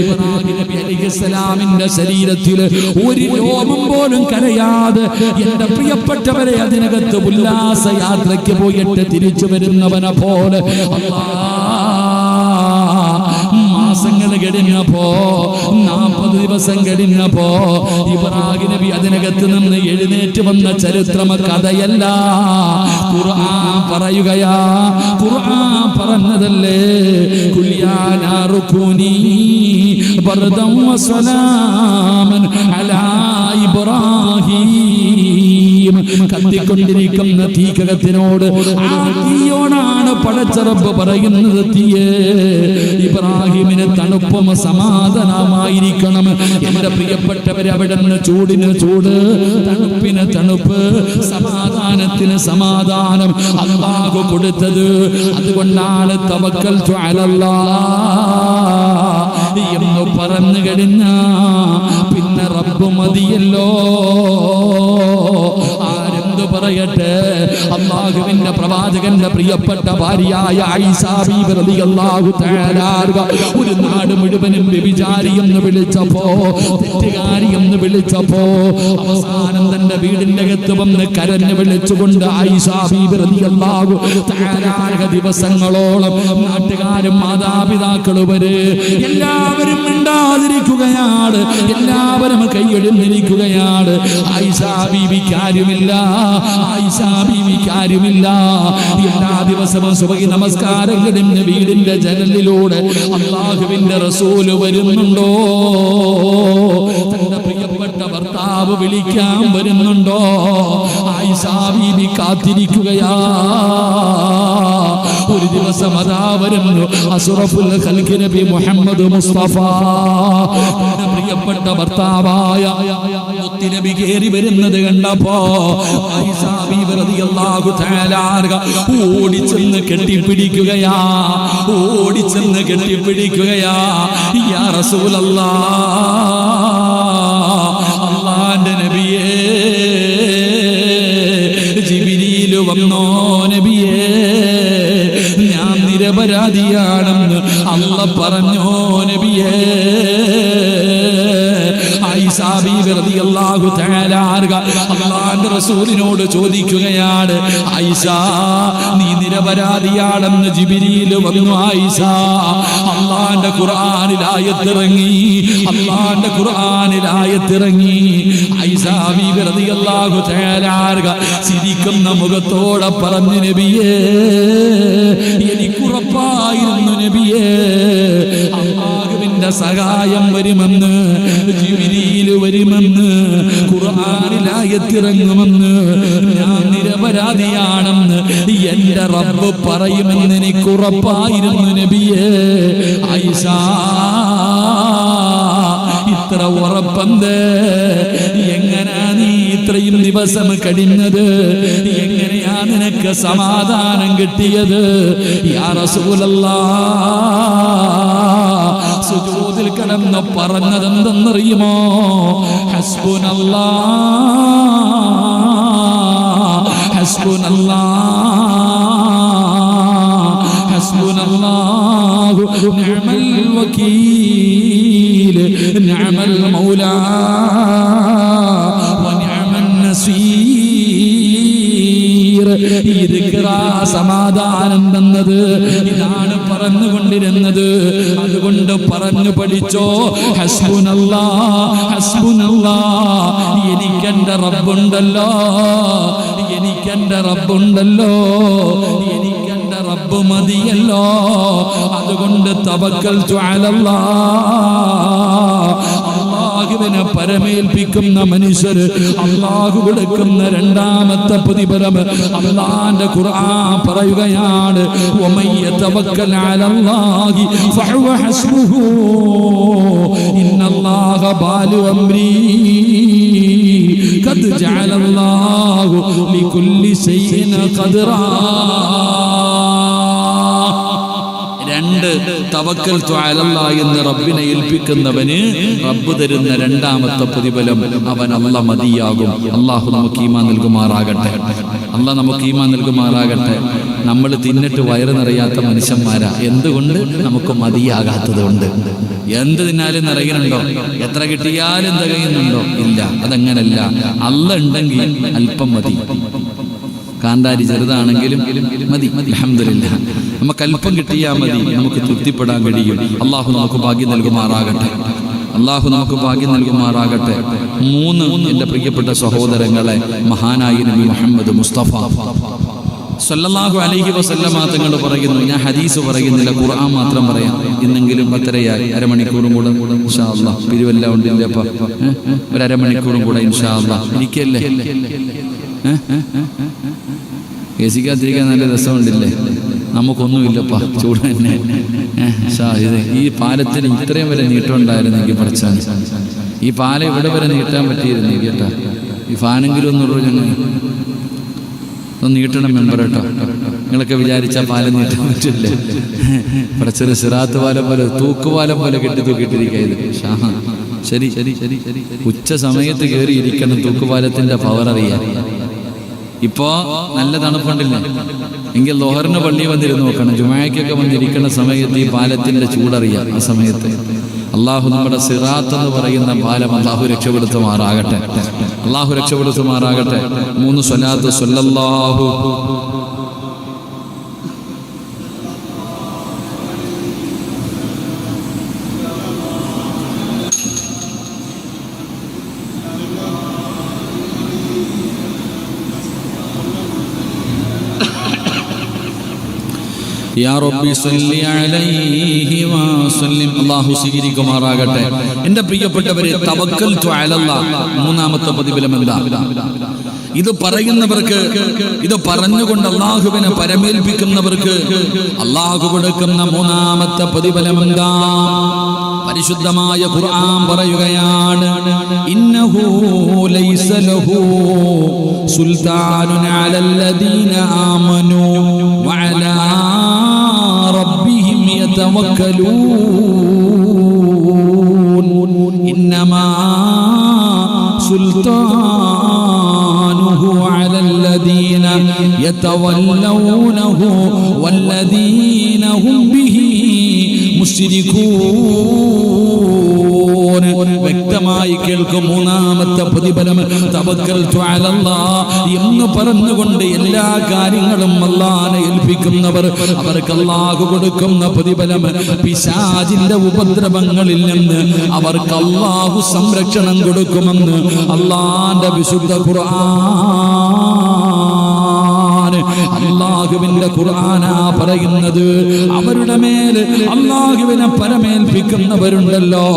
ഇബ്രാഹിം നബി അലൈഹിസ്സലാമിന്റെ ശരീരത്തിൽ ഒരു രോമം പോലും കരയാതെ എന്റെ പ്രിയപ്പെട്ടവരെ അതിനകത്ത് ഉല്ലാസ യാത്രയ്ക്ക് പോയിട്ട് തിരിച്ചു വരുന്നവനെ പോലെ മാസങ്ങൾ കഴിഞ്ഞപ്പോ 40 ദിവസം കഴിഞ്ഞപ്പോ ഇബ്രാഹിം നബി അതിനകത്ത് നിന്ന് എഴുന്നേറ്റ് വന്ന ചരിത്രം കഥയല്ല, ഖുർആൻ പറയുകയാ. ഖുർആൻ പറഞ്ഞതല്ലേ, കുല്യാനാറുകുനീ ബർദം വസലാമൻ അലാ ഇബ്രാഹിം. കത്തിക്കൊണ്ടിരിക്കുന്ന തീക്കകത്തിനോട്, ആ തീയോടാണ് പടച്ച റബ്ബ് പറയുന്നത്, തീയേ ഇബ്രാഹിമിന് തണുപ്പും സമാധാനമായിരിക്കണം. എന്റെ പ്രിയപ്പെട്ടവരെ, അവിടെ നിന്ന് ചൂടിന് ചൂട്, തണുപ്പിന് തണുപ്പ്, സമാധാനത്തിന് സമാധാനം അല്ലാഹു കൊടുത്തത്. അതുകൊണ്ടാണ് തവക്കൽതു അലല്ലാഹ് എന്ന് പറഞ്ഞു കഴിഞ്ഞ പിന്നെ റബ്ബ് മതിയല്ലോ. ആരെന്തു പറയട്ടെ, അല്ലാഹുവിന്റെ പ്രവാചകന്റെ പ്രിയപ്പെട്ട ഭാര്യയായ ആയിഷ ബീബി റളിയല്ലാഹു തആല ഒരു നാട് മുഴുവനും വ്യഭിചാരി എന്ന് വിളിച്ചപ്പോ, തെറ്റുകാരി എന്ന് വിളിച്ചപ്പോ, അവസാനം തന്റെ വീടിന്റെ അകത്ത് വന്ന് കരഞ്ഞു വിളിച്ചുകൊണ്ട് ആയിഷ ബീബി റളിയല്ലാഹു തആല ദിവസങ്ങളോളം നാട്ടുകാരും മാതാപിതാക്കളും വരെ എല്ലാവരും മിണ്ടാതിരിക്കുകയാണ്, എല്ലാവരും കൈയൊഴിഞ്ഞിരിക്കുകയാണ്. ആയിഷ ബീവിക്ക് ആരുമില്ല, ആയിഷ ബീവിക്ക് ആരുമില്ല. എല്ലാ ദിവസവും സുബഹി നമസ്കാരം കഴിഞ്ഞ് വീടിന്റെ ജനലിലൂടെ അല്ലാഹുവിന്റെ റസൂല് വരുന്നുണ്ടോ? തന്റെ പ്രിയപ്പെട്ട ഭർത്താവ് വിളിക്കാൻ വരുന്നുണ്ടോ? ആയിഷ ബീവി കാത്തിരിക്കുകയാ. ഒരു ദിവസം അതാ വരുന്നു അസ്റഫുൽ ഖൽഖി നബി മുഹമ്മദ് മുസ്തഫ, പ്രിയപ്പെട്ട ഭർത്താവായ മുത്തുനബി കേറി വരുന്നത് കണ്ടപ്പോ ആയിഷ ബീവി റളിയല്ലാഹു തആല ഓടിച്ചെന്ന് കെട്ടിപ്പിടിക്കുകയാ, ഓടിച്ചെന്ന് കെട്ടിപ്പിടിക്കുകയാ. യാ റസൂലല്ലാഹ്, അല്ലാഹുവിന്റെ നബിയേ, ജിബ്രീൽ വന്നോ നബിയേ, ഞാൻ നിരപരാധിയാണെന്ന് അല്ലാഹ് പറഞ്ഞോ നബിയേ. ആയിഷ ബീവി റളിയല്ലാഹു തആല അല്ലാഹുവിന്റെ റസൂലിനോട് ചോദിക്കുകയാണ്, ആയിഷ നീ നിരപരാധിയാണെന്ന് ജിബ്രീൽ വന്നു. ആയിഷ, അല്ലാഹുവിന്റെ ഖുർആനിൽ ആയത്തിറങ്ങി, അല്ലാഹുവിന്റെ ഖുർആനിൽ ആയത്തിറങ്ങി. ആയിഷ ബീവി റളിയല്ലാഹു തആല ചിരിക്കുന്ന മുഖത്തോടെ പറഞ്ഞു, നബിയേ എനിക്കുറപ്പായിരുന്നു നബിയേ അല്ലാഹുവിന്റെ സഹായം വരുമെന്ന്, ജിബ്രീൽ വരുമെന്ന്, ഖുർആനിൽ ആയത്തിറങ്ങുമെന്ന്, ഞാൻ നിരപരാധിയാണെന്ന് എന്റെ റബ്ബ് പറയുമെന്ന് എനിക്കുറപ്പായിരുന്നു നബിയേ. ആയിഷ, ഇത്ര ഉറപ്പെന്ത്? എങ്ങനെയാ നീ ഇത്രയും ദിവസം കഴിഞ്ഞത്? എങ്ങനെയാ നിനക്ക് സമാധാനം കിട്ടിയത്? യാ റസൂലല്ലാഹ്, സുജൂദിൽ കിടന്ന് പറഞ്ഞതെന്തെന്നറിയുമോ? ഹസ്ബുനല്ലാഹ്, ഹസ്ബുനല്ലാഹ്, ഹസ്ബുനല്ലാഹു നിഅമൽ വകീൽ, നിഅമൽ മൗലാ വ നിഅമൻ നസീർ. സമാധാനം തന്നത് ഇതാണ് പറഞ്ഞുകൊണ്ടിരുന്നത്. അതുകൊണ്ട് പറഞ്ഞു പഠിച്ചോ, ഹസ്ബുനല്ലാഹ്, ഹസ്ബുനല്ലാഹ്, എനിക്കെന്റെ റബ്ബുണ്ടല്ലോ, എനിക്കെന്റെ റബ്ബുണ്ടല്ലോ, എനിക്കെന്റെ റബ്ബ് മതിയല്ലോ. അതുകൊണ്ട് തവക്കൽതു അലല്ലാഹ്. അല്ലാഹുവിനെ പരമേൽപ്പിക്കുന്ന മനുഷ്യർ അല്ലാഹു കൊടുക്കുന്ന രണ്ടാമത്തെ പ്രതിഫലം അല്ലാഹുവിന്റെ ഖുർആൻ പറയുകയാണ്, വമൻ യതവക്കൽ അലല്ലാഹി ഫഹുവ ഹസ്ബുഹു ഇന്നല്ലാഹ ബാലിഗു അംരി ഖദ് ജഅലല്ലാഹു ലികുല്ലി ശൈഇൻ ഖദ്റാ. രണ്ട്, തവക്കൽതു അലല്ലാഹ് എന്ന് റബ്ബിനെ ഏൽപ്പിക്കുന്നവന് റബ്ബ് തരുന്ന രണ്ടാമത്തെ പ്രതിഫലം അവൻ അല്ലാഹ് മതിയാകും. അല്ലാഹു നമുക്ക് ഈമാൻ നൽകുമാറാകട്ടെ, അല്ലാഹ് നമുക്ക് ഈമാൻ നൽകുമാറാകട്ടെ. നമ്മൾ തിന്നിട്ട് വയറ് നിറയാത്ത മനുഷ്യന്മാരാ. എന്തുകൊണ്ട്? നമുക്ക് മതിയാകാത്തത് കൊണ്ട്. എന്ത് തിന്നാലും നിറയുന്നുണ്ടോ? എത്ര കിട്ടിയാലും തികയുന്നുണ്ടോ? ഇല്ല. അതങ്ങനല്ല. അല്ലാഹ് ഉണ്ടെങ്കിൽ അല്പം മതി. കാന്താരി ചെറുതാണെങ്കിലും മതി. അൽഹംദുലില്ലാഹ്, നമുക്ക് അല്പം കിട്ടിയാൽ മതി, നമുക്ക് തൃപ്തിപ്പെടാൻ കഴിയും. അള്ളാഹു നമുക്ക് ഭാഗ്യം നൽകുമാറാകട്ടെ, അള്ളാഹു നമുക്ക് ഭാഗ്യം നൽകുമാറാകട്ടെ. മൂന്ന്, എൻ്റെ പ്രിയപ്പെട്ട സഹോദരങ്ങളെ, മഹാനായ നബി മുഹമ്മദ് മുസ്തഫ സല്ലല്ലാഹു അലൈഹി വസല്ലമ തങ്ങൾ പറയുന്നു, ഞാൻ ഹദീസ് പറയുന്നില്ല, ഖുർആൻ മാത്രം പറയാം. ഇന്നെങ്കിലും 10:30 അരമണിക്കൂറും കൂടെ ഇൻഷാ അല്ലാഹ്. പിരിവെല്ലാം ഉണ്ടല്ലേ അപ്പം? ഒരു അരമണിക്കൂറും കൂടെ ഇൻഷാ അല്ലാഹ്. ഇരിക്കല്ലേ? കേസിക്കാത്തിരിക്കാൻ നല്ല രസമുണ്ടില്ലേ? നമുക്കൊന്നുമില്ലപ്പാ, ചൂട് തന്നെ. ഈ പാലത്തിന് ഇത്രയും വരെ നീട്ടം ഉണ്ടായിരുന്നെങ്കിൽ പഠിച്ചാൽ, ഈ പാലം ഇവിടെ വരെ നീട്ടാൻ പറ്റിയിരുന്നു കേട്ടാ. ഈ ഫാനെങ്കിലും ഒന്നുള്ളൂ, ഞങ്ങൾ ഒന്ന് നീട്ടണം മെമ്പർ കേട്ടോ. നിങ്ങളൊക്കെ വിചാരിച്ച പാലം നീട്ടാൻ പറ്റില്ലേ? പഠിച്ചൊരു സിറാത്ത് പാലം പോലെ, തൂക്കുപാലം പോലെ തൂക്കിയിട്ടിരിക്കുന്നത്. ശരി ശരി ശരി ശരി. ഉച്ച സമയത്ത് കയറി ഇരിക്കണം, തൂക്കുപാലത്തിന്റെ പവർ അറിയാൻ. ഇപ്പോ നല്ല തണുപ്പുണ്ടില്ലേ? എങ്കിൽ ലോഹറിന് പള്ളി വന്നിരുന്ന് നോക്കണം. ജുമായ്ക്കൊക്കെ വന്നിരിക്കുന്ന സമയത്ത് ഈ പാലത്തിന്റെ ചൂടറിയാം. ആ സമയത്ത് അള്ളാഹു നമ്മുടെ സിറാത്ത് എന്ന് പറയുന്ന പാലം അള്ളാഹു രക്ഷപ്പെടുത്തുമാറാകട്ടെ, അള്ളാഹു രക്ഷപ്പെടുത്തുമാറാകട്ടെ. 3 സ്വലാത്ത് സ്വല്ലല്ലാഹു യാ റബ്ബി സ്വല്ലി അലൈഹി വസല്ലിം. അല്ലാഹു സ്വീകരിക്കുമാറാകട്ടെ. എൻ്റെ പ്രിയപ്പെട്ടവരെ, തവക്കൽതു അലല്ലാഹ് മൂന്നാമത്തെ പ്രതിഫലം എന്താ? ഇത് പറയുന്നവർക്ക്, ഇത് പറഞ്ഞുകൊണ്ട് അല്ലാഹുവിനെ പരമേൽപ്പിക്കുന്നവർക്ക് അല്ലാഹു കൊടുക്കുന്ന മൂന്നാമത്തെ പ്രതിഫലം എന്താ? പരിശുദ്ധമായ ഖുർആൻ പറയുകയാണ്, ഇന്നഹു ലൈസ ലഹു സുൽത്താനുൻ അലല്ലദീന ആമനൂ വഅലാ റബ്ബിഹിം യതവക്കലൂൻ ഇന്നമാ സുൽത്താനുഹു അലല്ലദീന യതവല്ലൗനഹു വല്ലദീന ഹും ബിഹി മുശ്രികൂൻ. വ്യക്തമായി കേൾക്കും. മൂന്നാമത്തെ പ്രതിഫലം തവക്കൽതു അലല്ലാഹ് എന്ന് പറഞ്ഞുകൊണ്ട് എല്ലാ കാര്യങ്ങളും അല്ലാഹനെ ഏൽപ്പിക്കുന്നവർ, അവർക്ക് അല്ലാഹു കൊടുക്കുന്ന പ്രതിഫലം, പിശാചിന്റെ ഉപദ്രവങ്ങളിൽ നിന്ന് അവർക്ക് അല്ലാഹു സംരക്ഷണം കൊടുക്കുമെന്ന് അല്ലാഹുവിന്റെ വിശുദ്ധ ഖുർആൻ. അല്ലാഹുവിന്റെ ഖുർആനാ പറയുന്നത്. അവരുടെ മേൽ അല്ലാഹുവിനെ പരമേൽപ്പിക്കുന്നവരുണ്ടല്ലോ,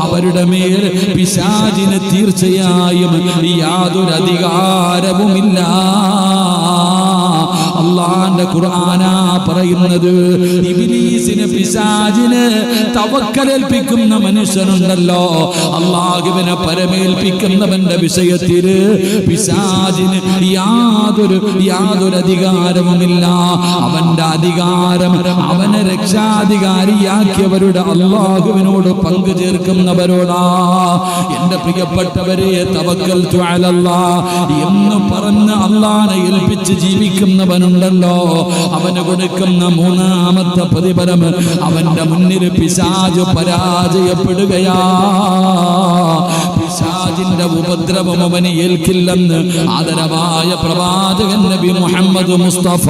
അവരുടെ മേൽ പിശാചിന് തീർച്ചയായും യാതൊരു അധികാരവുമില്ല. അല്ലാഹുവിന്റെ ഖുർആനാ പറയുന്നത്. ഇബ്ലീസിന്, പിശാചിന് തവക്കലേൽപ്പിക്കുന്ന മനുഷ്യനുണ്ടല്ലോ, അല്ലാഹുവിനെ പരമേൽപ്പിക്കുന്നവന്റെ വിഷയത്തിൽ പിശാചിന് യാതൊരു അധികാരവുമില്ല. അവന്റെ അധികാരം അവനെ രക്ഷാധികാരിയാക്കിയവരുടെ അല്ലാഹുവിനോട് പങ്കു ചേർക്കുന്നവരോടാ. എന്റെ പ്രിയപ്പെട്ടവരെ, തവക്കൽതു അലല്ലാഹ് എന്ന് പറഞ്ഞ് അല്ലാഹനെ ഏൽപ്പിച്ച് ജീവിക്കുന്നവനുണ്ടല്ലോ, അവന് കൊടുക്കുന്ന മൂന്നാമത്തെ പ്രതിഫലം, അവന്റെ മുന്നിൽ പിശാച് പരാജയപ്പെടുകയാ. പിശാചിന്റെ ഉപദ്രവം അവന് ഏൽക്കില്ലെന്ന് ആദരവായ പ്രവാചകൻ നബി മുഹമ്മദ് മുസ്തഫ.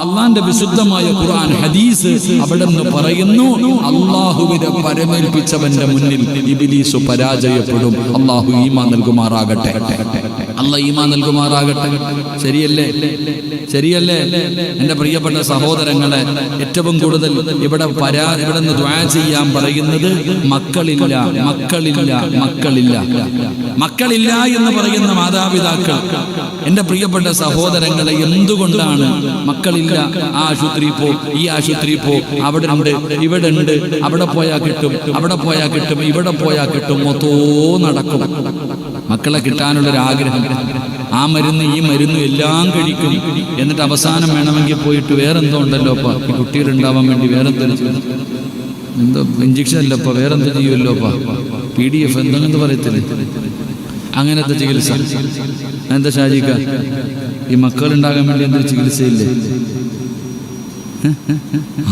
അള്ളാന്റെ വിശുദ്ധമായ ഖുർആൻ ഹദീസ് അവിടെ നിന്ന് പറയുന്നു, അള്ളാഹുവിനെ പരമേൽപ്പിച്ചവന്റെ മുന്നിൽ ഇബ്ലീസ് പരാജയപ്പെടും. അള്ളാഹു ഈമാൻ നൽകുമാറാകട്ടെ. അല്ലാഹ് ഈമാൻ നൽകുമാറാകട്ടെ. ശരിയല്ലേ? ശരിയല്ലേ? എൻ്റെ പ്രിയപ്പെട്ട സഹോദരങ്ങളെ, ഏറ്റവും കൂടുതൽ ഇവിടെ നിന്ന് ദുആ ചെയ്യാൻ പറയുന്നത് മക്കളില്ല, മക്കളില്ല, മക്കളില്ല, മക്കളില്ല എന്ന് പറയുന്ന മാതാപിതാക്കൾ. എൻ്റെ പ്രിയപ്പെട്ട സഹോദരങ്ങളെ, എന്തുകൊണ്ടാണ് മക്കളില്ല? ആ ആശുപത്രി പോ, ഈ ആശുപത്രി പോ, അവിടെ ഉണ്ട്, ഇവിടെ ഉണ്ട്, അവിടെ പോയാൽ കിട്ടും, അവിടെ പോയാൽ കിട്ടും, ഇവിടെ പോയാൽ കിട്ടും, മൊത്തവും നടക്കും. മക്കളെ കിട്ടാനുള്ളൊരാഗ്രഹം, ആ മരുന്ന് ഈ മരുന്ന് എല്ലാം കഴിക്കും. എന്നിട്ട് അവസാനം വേണമെങ്കിൽ പോയിട്ട് വേറെന്തോ ഉണ്ടല്ലോ അപ്പ, ഈ കുട്ടികളുണ്ടാവാൻ വേണ്ടി വേറെന്തോ എന്തോ ഇഞ്ചക്ഷൻ അല്ലപ്പ, വേറെന്തോ ചെയ്യുമല്ലോപ്പ, PDF എന്തെങ്കിലും പറയത്തില്ലേ, അങ്ങനത്തെ ചികിത്സ. എന്താ ഷാജിക്ക, ഈ മക്കളുണ്ടാകാൻ വേണ്ടി എന്തൊരു ചികിത്സയില്ലേ?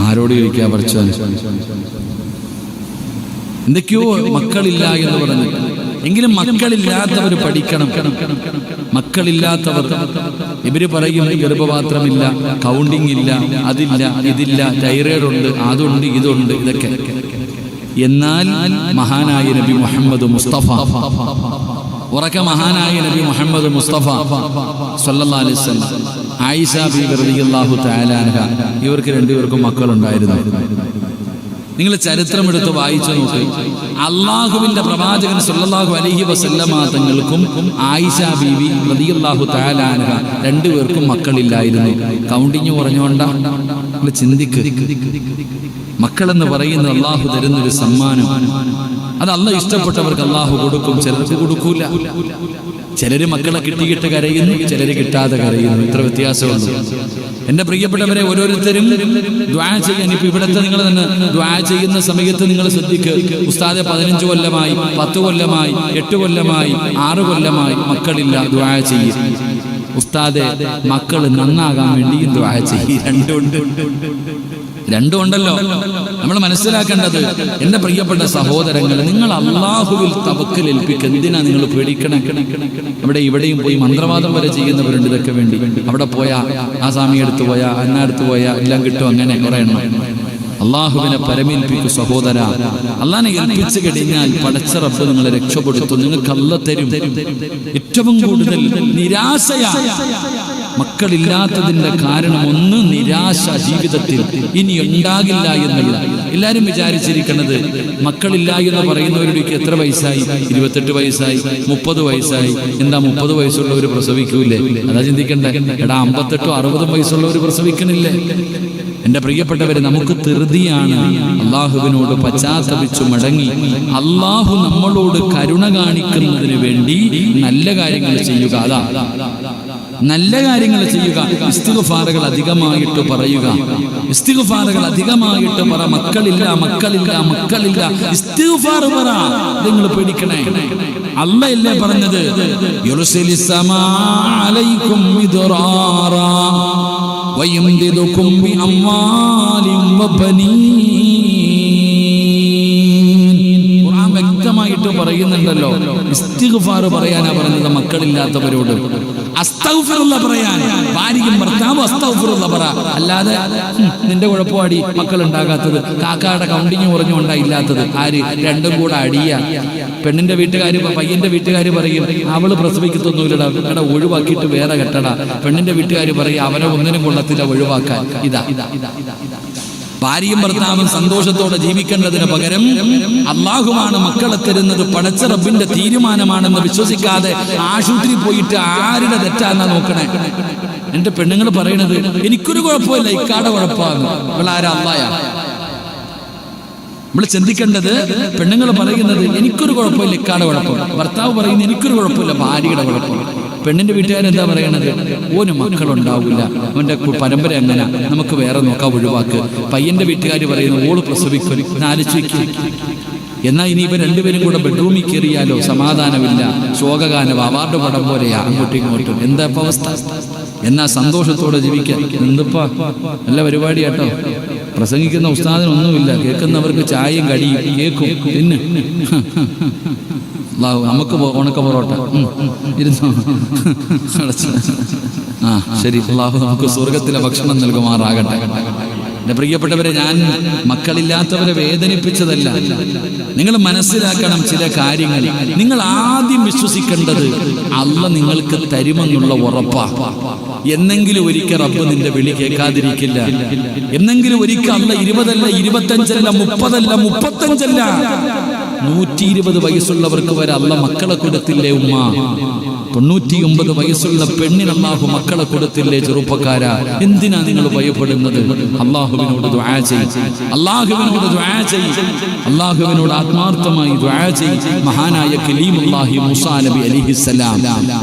ആരോട് ചോദിക്കാ പഠിച്ചാൽ? എന്തൊക്കെയോ മക്കളില്ല എന്ന് പറഞ്ഞു. എങ്കിലും മക്കളില്ലാത്തവർ പഠിക്കണം. മക്കളില്ലാത്തവർ, ഇവര് പറയും ഗർഭപാത്രമില്ല, കൗണ്ടിങ് ഇല്ല, അതില്ല, ഇതില്ല, തൈറോയ്ഡ് ഉണ്ട്, അതുണ്ട്, ഇതുണ്ട്, ഇതൊക്കെ. എന്നാൽ മഹാനായ നബി മുഹമ്മദ് മുസ്തഫ, ഉറക്കെ മഹാനായ നബി മുഹമ്മദ് മുസ്തഫ സല്ലല്ലാഹു അലൈഹി വസല്ലം, ആയിഷ ബീവി റളിയല്ലാഹു തആല അൻഹ, ഇവർക്ക് രണ്ടുപേർക്കും മക്കളുണ്ടായിരുന്നു. നിങ്ങൾ ചരിത്രം എടുത്ത് വായിച്ചു നോക്കി. അള്ളാഹുവിന്റെ പ്രവാചകൻ സല്ലല്ലാഹു അലൈഹി വസല്ലമ തങ്ങൾക്കും ആയിഷ ബീവി റളിയല്ലാഹു തആല അൻഹ രണ്ടുപേർക്കും മക്കളില്ലായിരുന്നു. കൗണ്ടിങ് പറഞ്ഞുകൊണ്ടാ? നിങ്ങൾ ചിന്തിക്ക്. മക്കളെന്ന് പറയുന്നത് അള്ളാഹു തരുന്നൊരു സമ്മാനം. അത് അള്ളാഹ് ഇഷ്ടപ്പെട്ടവർക്ക് അള്ളാഹു കൊടുക്കും, ചിലർക്ക് കൊടുക്കൂല. ചിലര് മക്കളെ കിട്ടിയിട്ട് കരയുന്നു, ചിലര് കിട്ടാതെ കരയുന്നു. ഇത്ര വ്യത്യാസമുള്ളൂ. എന്റെ പ്രിയപ്പെട്ടവരെ, ഓരോരുത്തരും ദുആ ചെയ്യാൻ, ഇപ്പൊ ഇവിടുത്തെ നിങ്ങൾ തന്നെ ദുആ ചെയ്യുന്ന സമയത്ത് നിങ്ങൾ ശ്രദ്ധിക്കുക. ഉസ്താദെ 15 കൊല്ലമായി, 10 കൊല്ലമായി, 8 കൊല്ലമായി, 6 കൊല്ലമായി മക്കളില്ല, ദുആ ചെയ്യും. ഉസ്താദെ, മക്കൾ നന്നാകാൻ വേണ്ടിയും ദുആ ചെയ്യും. രണ്ടും ഉണ്ടല്ലോ. നമ്മൾ മനസ്സിലാക്കേണ്ടത്, എന്റെ പ്രിയപ്പെട്ട സഹോദരങ്ങൾ, നിങ്ങൾ അള്ളാഹുവിൽ തവക്കൽ ഏൽപ്പിക്കുക. എന്തിനാ നിങ്ങൾ പേടിക്കണം? അവിടെ ഇവിടെയും പോയി മന്ത്രവാദം വരെ ചെയ്യുന്നവരുണ്ട് ഇതൊക്കെ വേണ്ടി. അവിടെ പോയാ, ആ സ്വാമി എടുത്തു പോയാ, അന്നടുത്ത് പോയാ എല്ലാം കിട്ടും, അങ്ങനെ കുറെ എണ്ണം. അള്ളാഹുവിനെ പരമേൽപ്പിക്കൂ സഹോദര. അള്ളാഹിനെ ഏൽപ്പിച്ചു കഴിഞ്ഞാൽ പടച്ച റബ്ബ് നിങ്ങളെ രക്ഷപ്പെടുത്തും. നിങ്ങൾക്ക് അല്ലാഹ് തരും. ഏറ്റവും കൂടുതൽ നിരാശയാ മക്കളില്ലാത്തതിന്റെ കാരണം ഒന്ന് നിരാശ. ജീവിതത്തിൽ ഇനി ഉണ്ടാകില്ല എന്നുള്ള എല്ലാരും വിചാരിച്ചിരിക്കുന്നത് മക്കളില്ല എന്ന് പറയുന്നവരുടെ എത്ര വയസ്സായി? 28 വയസ്സായി, 30 വയസ്സായി. എന്താ 30 വയസ്സുള്ളവർ പ്രസവിക്കൂലേ? അതാ ചിന്തിക്കണ്ടേ. എടാ 58 60 വയസ്സുള്ളവർ പ്രസവിക്കണില്ലേ? എന്റെ പ്രിയപ്പെട്ടവരെ, നമുക്ക് ധൃതിയാണ്. അള്ളാഹുവിനോട് പശ്ചാത്തപിച്ചു മടങ്ങി അള്ളാഹു നമ്മളോട് കരുണ കാണിക്കുന്നതിന് വേണ്ടി നല്ല കാര്യങ്ങൾ ചെയ്യുക. അതാ നല്ല കാര്യങ്ങൾ ചെയ്യുക. ഇസ്തിഗ്ഫാറുകൾ അധികമായിട്ട് പറയുക. ഇസ്തിഗ്ഫാറുകൾ അധികമായിട്ട് പറ. മക്കളില്ല മക്കളില്ല മക്കളില്ല, ഇസ്തിഗ്ഫാർ പറ. നിങ്ങൾ പേടിക്കണേ. അല്ലാഹല്ലേ പറഞ്ഞത്, യുർസിലിസ് സമാ അലൈക്കും മിദ്റാറാ വയംദിദുകും ബിഅംവാലിൻ വബനീൻ. ഖുർആൻ വ്യക്തമായിട്ട് പറയുന്നുണ്ടല്ലോ, ഇസ്തിഗ്ഫാർ പറയാനാ പറഞ്ഞത് മക്കളില്ലാത്തവരോട്. അസ്തഗ്ഫിറുല്ലാഹ് പറയാൻ ഭാര്യയും ഭർത്താവും അസ്തഗ്ഫിറുല്ലാഹ് പറ. അല്ലാതെ നിന്റെ കുഴപ്പമാടി മക്കൾ ഉണ്ടാകാത്തത്, കാക്കയുടെ കൗണ്ടിങ് കുറഞ്ഞുകൊണ്ടാ ഇല്ലാത്തത്. ആര്? രണ്ടും കൂടെ അടിയ. പെണ്ണിന്റെ വീട്ടുകാർ പയ്യന്റെ വീട്ടുകാർ പറയും അവള് പ്രസവിക്കത്തൊന്നുമില്ലടാ, എടാ ഒഴിവാക്കിയിട്ട് വേറെ കെട്ടടാ. പെണ്ണിന്റെ വീട്ടുകാർ പറയും അവനെ ഒന്നിനും കൊള്ളത്തില്ല, ഒഴിവാക്കാൻ. ഇതാ ഭാര്യയും ഭർത്താവും സന്തോഷത്തോടെ ജീവിക്കേണ്ടതിന് പകരം അള്ളാഹുവാണ് മക്കളെ തരുന്നത്, പടച്ച റബ്ബിന്റെ തീരുമാനമാണെന്ന് വിശ്വസിക്കാതെ ആശുപത്രി പോയിട്ട് ആരുടെ തെറ്റാന്നാ നോക്കണേ. എന്റെ പെണ്ണുങ്ങൾ പറയണത് എനിക്കൊരു കുഴപ്പമില്ല, ഇക്കാടെ കുഴപ്പമാണ്. ഇവളാരാ? അള്ളായാ? നമ്മൾ ചിന്തിക്കേണ്ടത്, പെണ്ണുങ്ങൾ പറയുന്നത് എനിക്കൊരു കുഴപ്പമില്ല, ഇക്കാടെ കുഴപ്പം. ഭർത്താവ് പറയുന്നത് എനിക്കൊരു കുഴപ്പമില്ല, ഭാര്യയുടെ കുഴപ്പം. പെണ്ണിന്റെ വീട്ടുകാരെന്താ പറയണത്? ഓന് മക്കളുണ്ടാവില്ല, അവന്റെ പരമ്പര എങ്ങനെ, നമുക്ക് വേറെ നോക്കാം, ഒഴിവാക്ക്. പയ്യന്റെ വീട്ടുകാർ പറയുന്നു ഓള് പ്രസവിക്കും. ആലോചിക്കും. എന്നാൽ ഇനിയിപ്പോ രണ്ടുപേരും കൂടെ ബെഡ്റൂമിൽ കയറിയാലോ സമാധാനമില്ല. ശോകഗാനം അവാർഡ് പടം പോലെയാ, അങ്ങോട്ടും ഇങ്ങോട്ടും. എന്താ ഇപ്പൊ അവസ്ഥ? എന്നാ സന്തോഷത്തോടെ ജീവിക്കാൻ എന്തിപ്പാ നല്ല പരിപാടിയാട്ടോ. പ്രസംഗിക്കുന്ന ഉസ്താദിനൊന്നുമില്ല, കേൾക്കുന്നവർക്ക് ചായയും കടിയും കേൾക്കും. പിന്നെ നമുക്ക് ഉണക്ക പൊറോട്ട ഇരുന്നോ. ആ ശരി, അള്ളാഹു നമുക്ക് സ്വർഗത്തിലെ ഭക്ഷണം നൽകുമാറാകട്ടെ. എന്റെ പ്രിയപ്പെട്ടവരെ, ഞാൻ മക്കളില്ലാത്തവരെ വേദനിപ്പിച്ചതല്ല. നിങ്ങൾ മനസ്സിലാക്കണം ചില കാര്യങ്ങൾ. നിങ്ങൾ ആദ്യം വിശ്വസിക്കേണ്ടത് അല്ലാഹ് നിങ്ങൾക്ക് തരുമെന്നുള്ള ഉറപ്പാ. എന്നെങ്കിലും ഒരിക്കൽ റബ്ബ് നിന്റെ വിളി കേൾക്കാതിരിക്കില്ല. എന്നെങ്കിലും ഒരിക്കൽ അല്ലാഹ് 20 അല്ല 25 അല്ല 30 അല്ല 35 അല്ല 120 വയസ്സുള്ളവർക്ക് വരെ അല്ലാഹ് മക്കളെ കൊടുത്തില്ലേ ഉമ്മ? 99 വയസ്സുള്ള പെണ്ണിന് അല്ലാഹു മക്കളെ കൊടുത്തില്ലേ ചെറുപ്പക്കാരാ? എന്തിനാ നിങ്ങൾ ഭയപ്പെടുന്നത്? അല്ലാഹുവിനോട് ദുആ ചെയ്യ്. അല്ലാഹുവിനോട് ദുആ ചെയ്യ്. അല്ലാഹുവിനോട് ആത്മാർത്ഥമായി ദുആ ചെയ്യ്. മഹാനായ കലീമുല്ലാഹി മൂസാ നബി അലൈഹിസ്സലാം,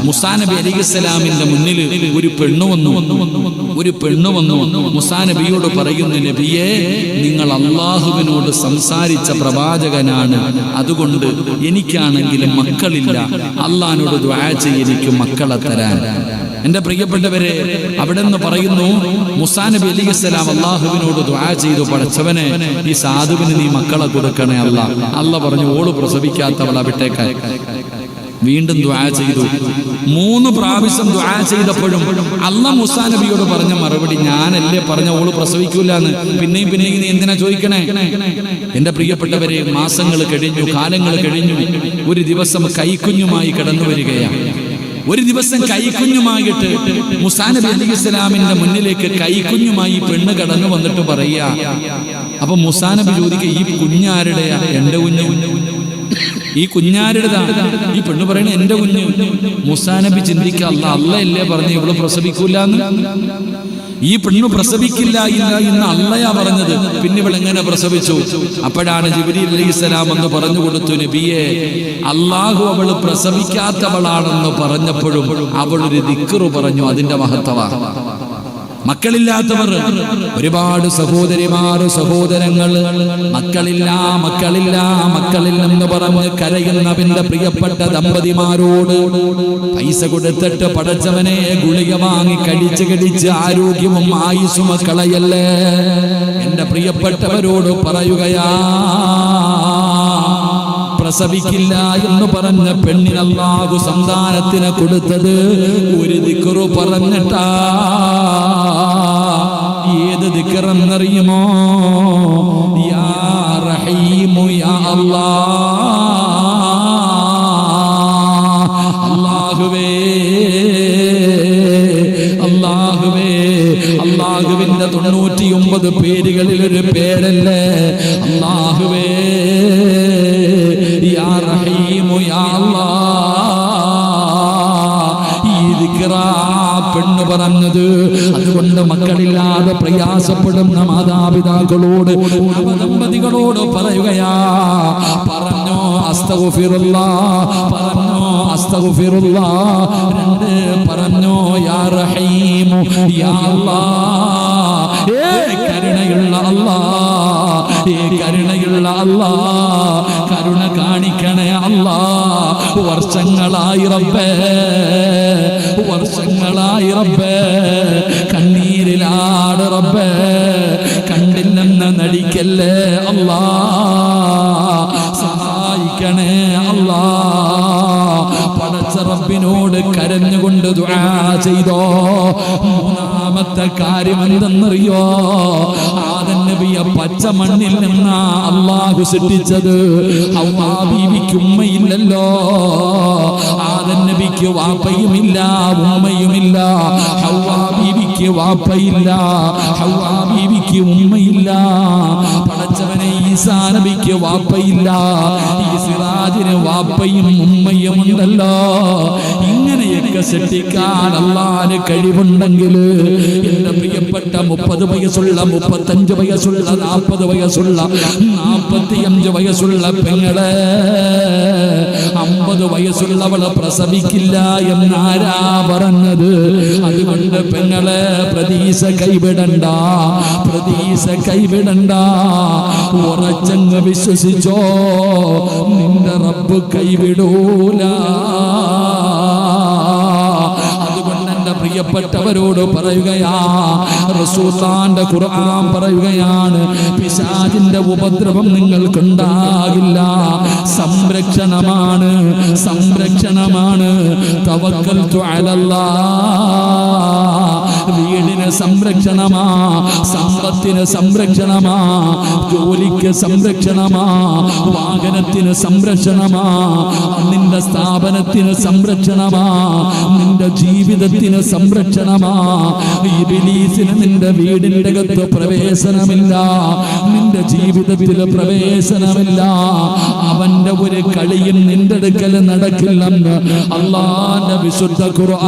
മൂസാ നബി അലൈഹിസ്സലാമിന്റെ മുന്നിൽ ഒരു പെണ്ണ് വന്നു. മൂസാ നബിയോട് പറയുന്നു, നബിയേ, നിങ്ങൾ അല്ലാഹുവിനോട് സംസാരിച്ച പ്രവാചകനാണ്, അതുകൊണ്ട് എനിക്കാണെങ്കിലും മക്കളില്ല, അല്ലാഹുവിനോട് ദുആ ചെയ്യ്, എനിക്ക് മക്കളെ തരാൻ. എന്റെ പ്രിയപ്പെട്ടവരെ, അവിടെ നിന്ന് പറയുന്നു, മൂസാ നബി അലൈഹിസ്സലാം അല്ലാഹുവിനോട് ദുആ ചെയ്തു, പടച്ചവനെ ഈ സാധുവിന് നീ മക്കളെ കൊടുക്കണേ അല്ലാഹ്. അല്ലാഹ് പറഞ്ഞു, ഓള് പ്രസവിക്കാത്തവളെ വിട്ടേക്കാൻ. വീണ്ടും ദുആ ചെയ്തു. 3 പ്രാവശ്യം ദുആ ചെയ്തപ്പോഴും അല്ലാഹ് മൂസാ നബിയോട് പറഞ്ഞ മറുപടി, ഞാനല്ലേ പറഞ്ഞ ഓള് പ്രസവിക്കൂലെന്ന്, പിന്നെയും നീ എന്തിനാ ചോദിക്കണേ? എന്റെ പ്രിയപ്പെട്ടവരെ, മാസങ്ങൾ കഴിഞ്ഞു, കാലങ്ങൾ കഴിഞ്ഞു. ഒരു ദിവസം കൈക്കുഞ്ഞുമായി കടന്നു വരികയാണ്. ഒരു ദിവസം കൈക്കുഞ്ഞുമായിട്ട് മൂസാ നബി അലൈഹിസ്സലാമിന്റെ മുന്നിലേക്ക് കൈക്കുഞ്ഞുമായി പെണ്ണ് കടന്നു വന്നിട്ട് പറയാ. അപ്പൊ മൂസാ നബി ചോദിക്കുക, ഈ കുഞ്ഞാരുടെയാ? എന്റെ കുഞ്ഞ്. ഈ കുഞ്ഞാരുടേതാണ്? ഈ പെണ്ണ് പറയണ എന്റെ കുഞ്ഞ്. മൂസാ നബി ചിന്തിക്കുക, അല്ലാഹല്ലേ പറഞ്ഞു ഇവള് പ്രസവിക്കൂലെന്ന്? ഈ പെണ്ണ് പ്രസവിക്കില്ല എന്ന് അല്ലാഹയാ പറഞ്ഞത്, പിന്നെ ഇവൾ എങ്ങനെ പ്രസവിച്ചു? അപ്പോഴാണ് ജിബ്രീൽ അലൈഹിസ്സലാം എന്ന് പറഞ്ഞു കൊടുത്തു, നബിയെ, അല്ലാഹു അവള് പ്രസവിക്കാത്തവളാണെന്ന് പറഞ്ഞപ്പോഴും അവളൊരു ദിക്റ് പറഞ്ഞു, അതിന്റെ മഹത്വമാണ്. മക്കളില്ലാത്തവർ ഒരുപാട് സഹോദരിമാർ, സഹോദരങ്ങൾ മക്കളില്ലെന്ന് പറഞ്ഞ് കരയുന്നവന്റെ പ്രിയപ്പെട്ട ദമ്പതിമാരോട് പൈസ കൊടുത്തിട്ട് പടച്ചവനെ ഗുളിക വാങ്ങി കഴിച്ച് ആരോഗ്യവും ആയുസ്സും കളയല്ലേ. എന്റെ പ്രിയപ്പെട്ടവരോട് പറയുകയാ, പ്രസവിക്കില്ല എന്ന് പറഞ്ഞ പെണ്ണിന് അല്ലാഹു സന്താനത്തിന് കൊടുത്തത് ഒരു ദിക്റ് പറഞ്ഞിട്ടാ. ഏത് ദിക്റെന്നറിയുമോ? യാ റഹീമു യാ അല്ലാഹുവേ അല്ലാഹുവേ. അല്ലാഹുവിന്റെ 99 പേരുകളിൽ ഒരു പേരല്ലേ അല്ലാഹുവേ. യാ റഹീമു യാ അല്ലാഹ്. പെണ്ണ് പറഞ്ഞത്. അതുകൊണ്ട് മക്കളില്ലാതെ പ്രയാസപ്പെടുന്ന മാതാപിതാക്കളോട്, നവദമ്പതികളോട് പറയുകയാ, പറഞ്ഞോ അസ്തഗ്ഫിറുല്ലാഹ്, പറഞ്ഞോ അസ്തഗ്ഫിറുല്ലാഹ്. രണ്ട് പറഞ്ഞോ യാ റഹീമു യാ അല്ലാഹ്. കരുണയുള്ള അല്ലാഹ്, കരുണയുള്ള അല്ലാഹ്, കരുണ കാണിക്കണേ അല്ലാഹ്. വർഷങ്ങളായി റബ്ബേ, വർഷങ്ങളായി റബ്ബേ കണ്ണീരിലാട് റബ്ബേ, കണ്ടില്ലെന്ന് നടിക്കല്ലേ അല്ലാഹ്. സഹായിക്കണേ അല്ലാഹ്. പടച്ച റബ്ബിനോട് കരഞ്ഞുകൊണ്ട് ദുആ ചെയ്തോ. മൂന്നാമത്തെ കാര്യം എന്തെന്നറിയോ? ആദം നബിയെ പച്ച മണ്ണിൽ നിന്നാ അല്ലാഹു സൃഷ്ടിച്ചത്. ഹവ്വാ ബീവിക്ക് ഉമ്മയില്ലല്ലോ. ആദം നബിക്ക് വാപ്പയുമില്ല ഉമ്മയുമില്ല. ഹവ്വാ ബീവിക്ക് വാപ്പയില്ല, ഹവ്വാ ബീവിക്ക് ഉമ്മയില്ല. പടച്ചവനെ ഈസാ നബിക്ക് വാപ്പയില്ല, ഈ സിറാജിന് വാപ്പയും ഉമ്മയും ഉണ്ടല്ലോ. ഇങ്ങനെയൊക്കെ സൃഷ്ടിക്കാൻ അല്ലാഹുവിന് കഴിവുണ്ടെങ്കിൽ എന്റെ പ്രിയപ്പെട്ട 30 വയസ്സുള്ള 35 വയസ്സുള്ള 40 വയസ്സുള്ള 45 വയസ്സുള്ള പെങ്ങളെ 50 വയസ്സുള്ളവളെ പ്രസവിക്കില്ല എന്നാരാ പറഞ്ഞത്? അതുകൊണ്ട് പെങ്ങളെ പ്രതീക്ഷ കൈവിടണ്ട, പ്രതീക്ഷ കൈവിടണ്ട. ഉറച്ചങ്ങ് വിശ്വസിച്ചോ, നിന്റെ റബ്ബ് കൈവിടൂല. അതുകൊണ്ട് എന്റെ പ്രിയപ്പെട്ടവരോട് പറയുകയാ, റസൂലുള്ളാഹിന്റെ ഖുർആൻ പറയുകയാണ്, പിശാചിന്റെ ഉപദ്രവം നിങ്ങൾക്കുണ്ടാകില്ല. സംരക്ഷണമാണ്, സംരക്ഷണമാണ്. തവക്കൽതു അലല്ലാഹ്. വീടിന് സംരക്ഷണമാ, സമ്പത്തിന് സംരക്ഷണമാ, ജോലിക്ക് സംരക്ഷണമാ, വാഹനത്തിന് സംരക്ഷണമാ, നിന്റെ സ്ഥാപനത്തിന് സംരക്ഷണമാ, നിന്റെ ജീവിതത്തിന് സംരക്ഷണമാ. ഇബ്ലീസിന് നിന്റെ വീടിന്റെ അകത്ത് പ്രവേശനമില്ല, നിന്റെ ജീവിതത്തിൽ പ്രവേശനമില്ല. അവന്റെ ഒരു കളിയും നിന്റെ അടുക്കൽ നടക്കില്ലെന്ന് അല്ലാഹുവിന്റെ വിശുദ്ധ ഖുർആൻ.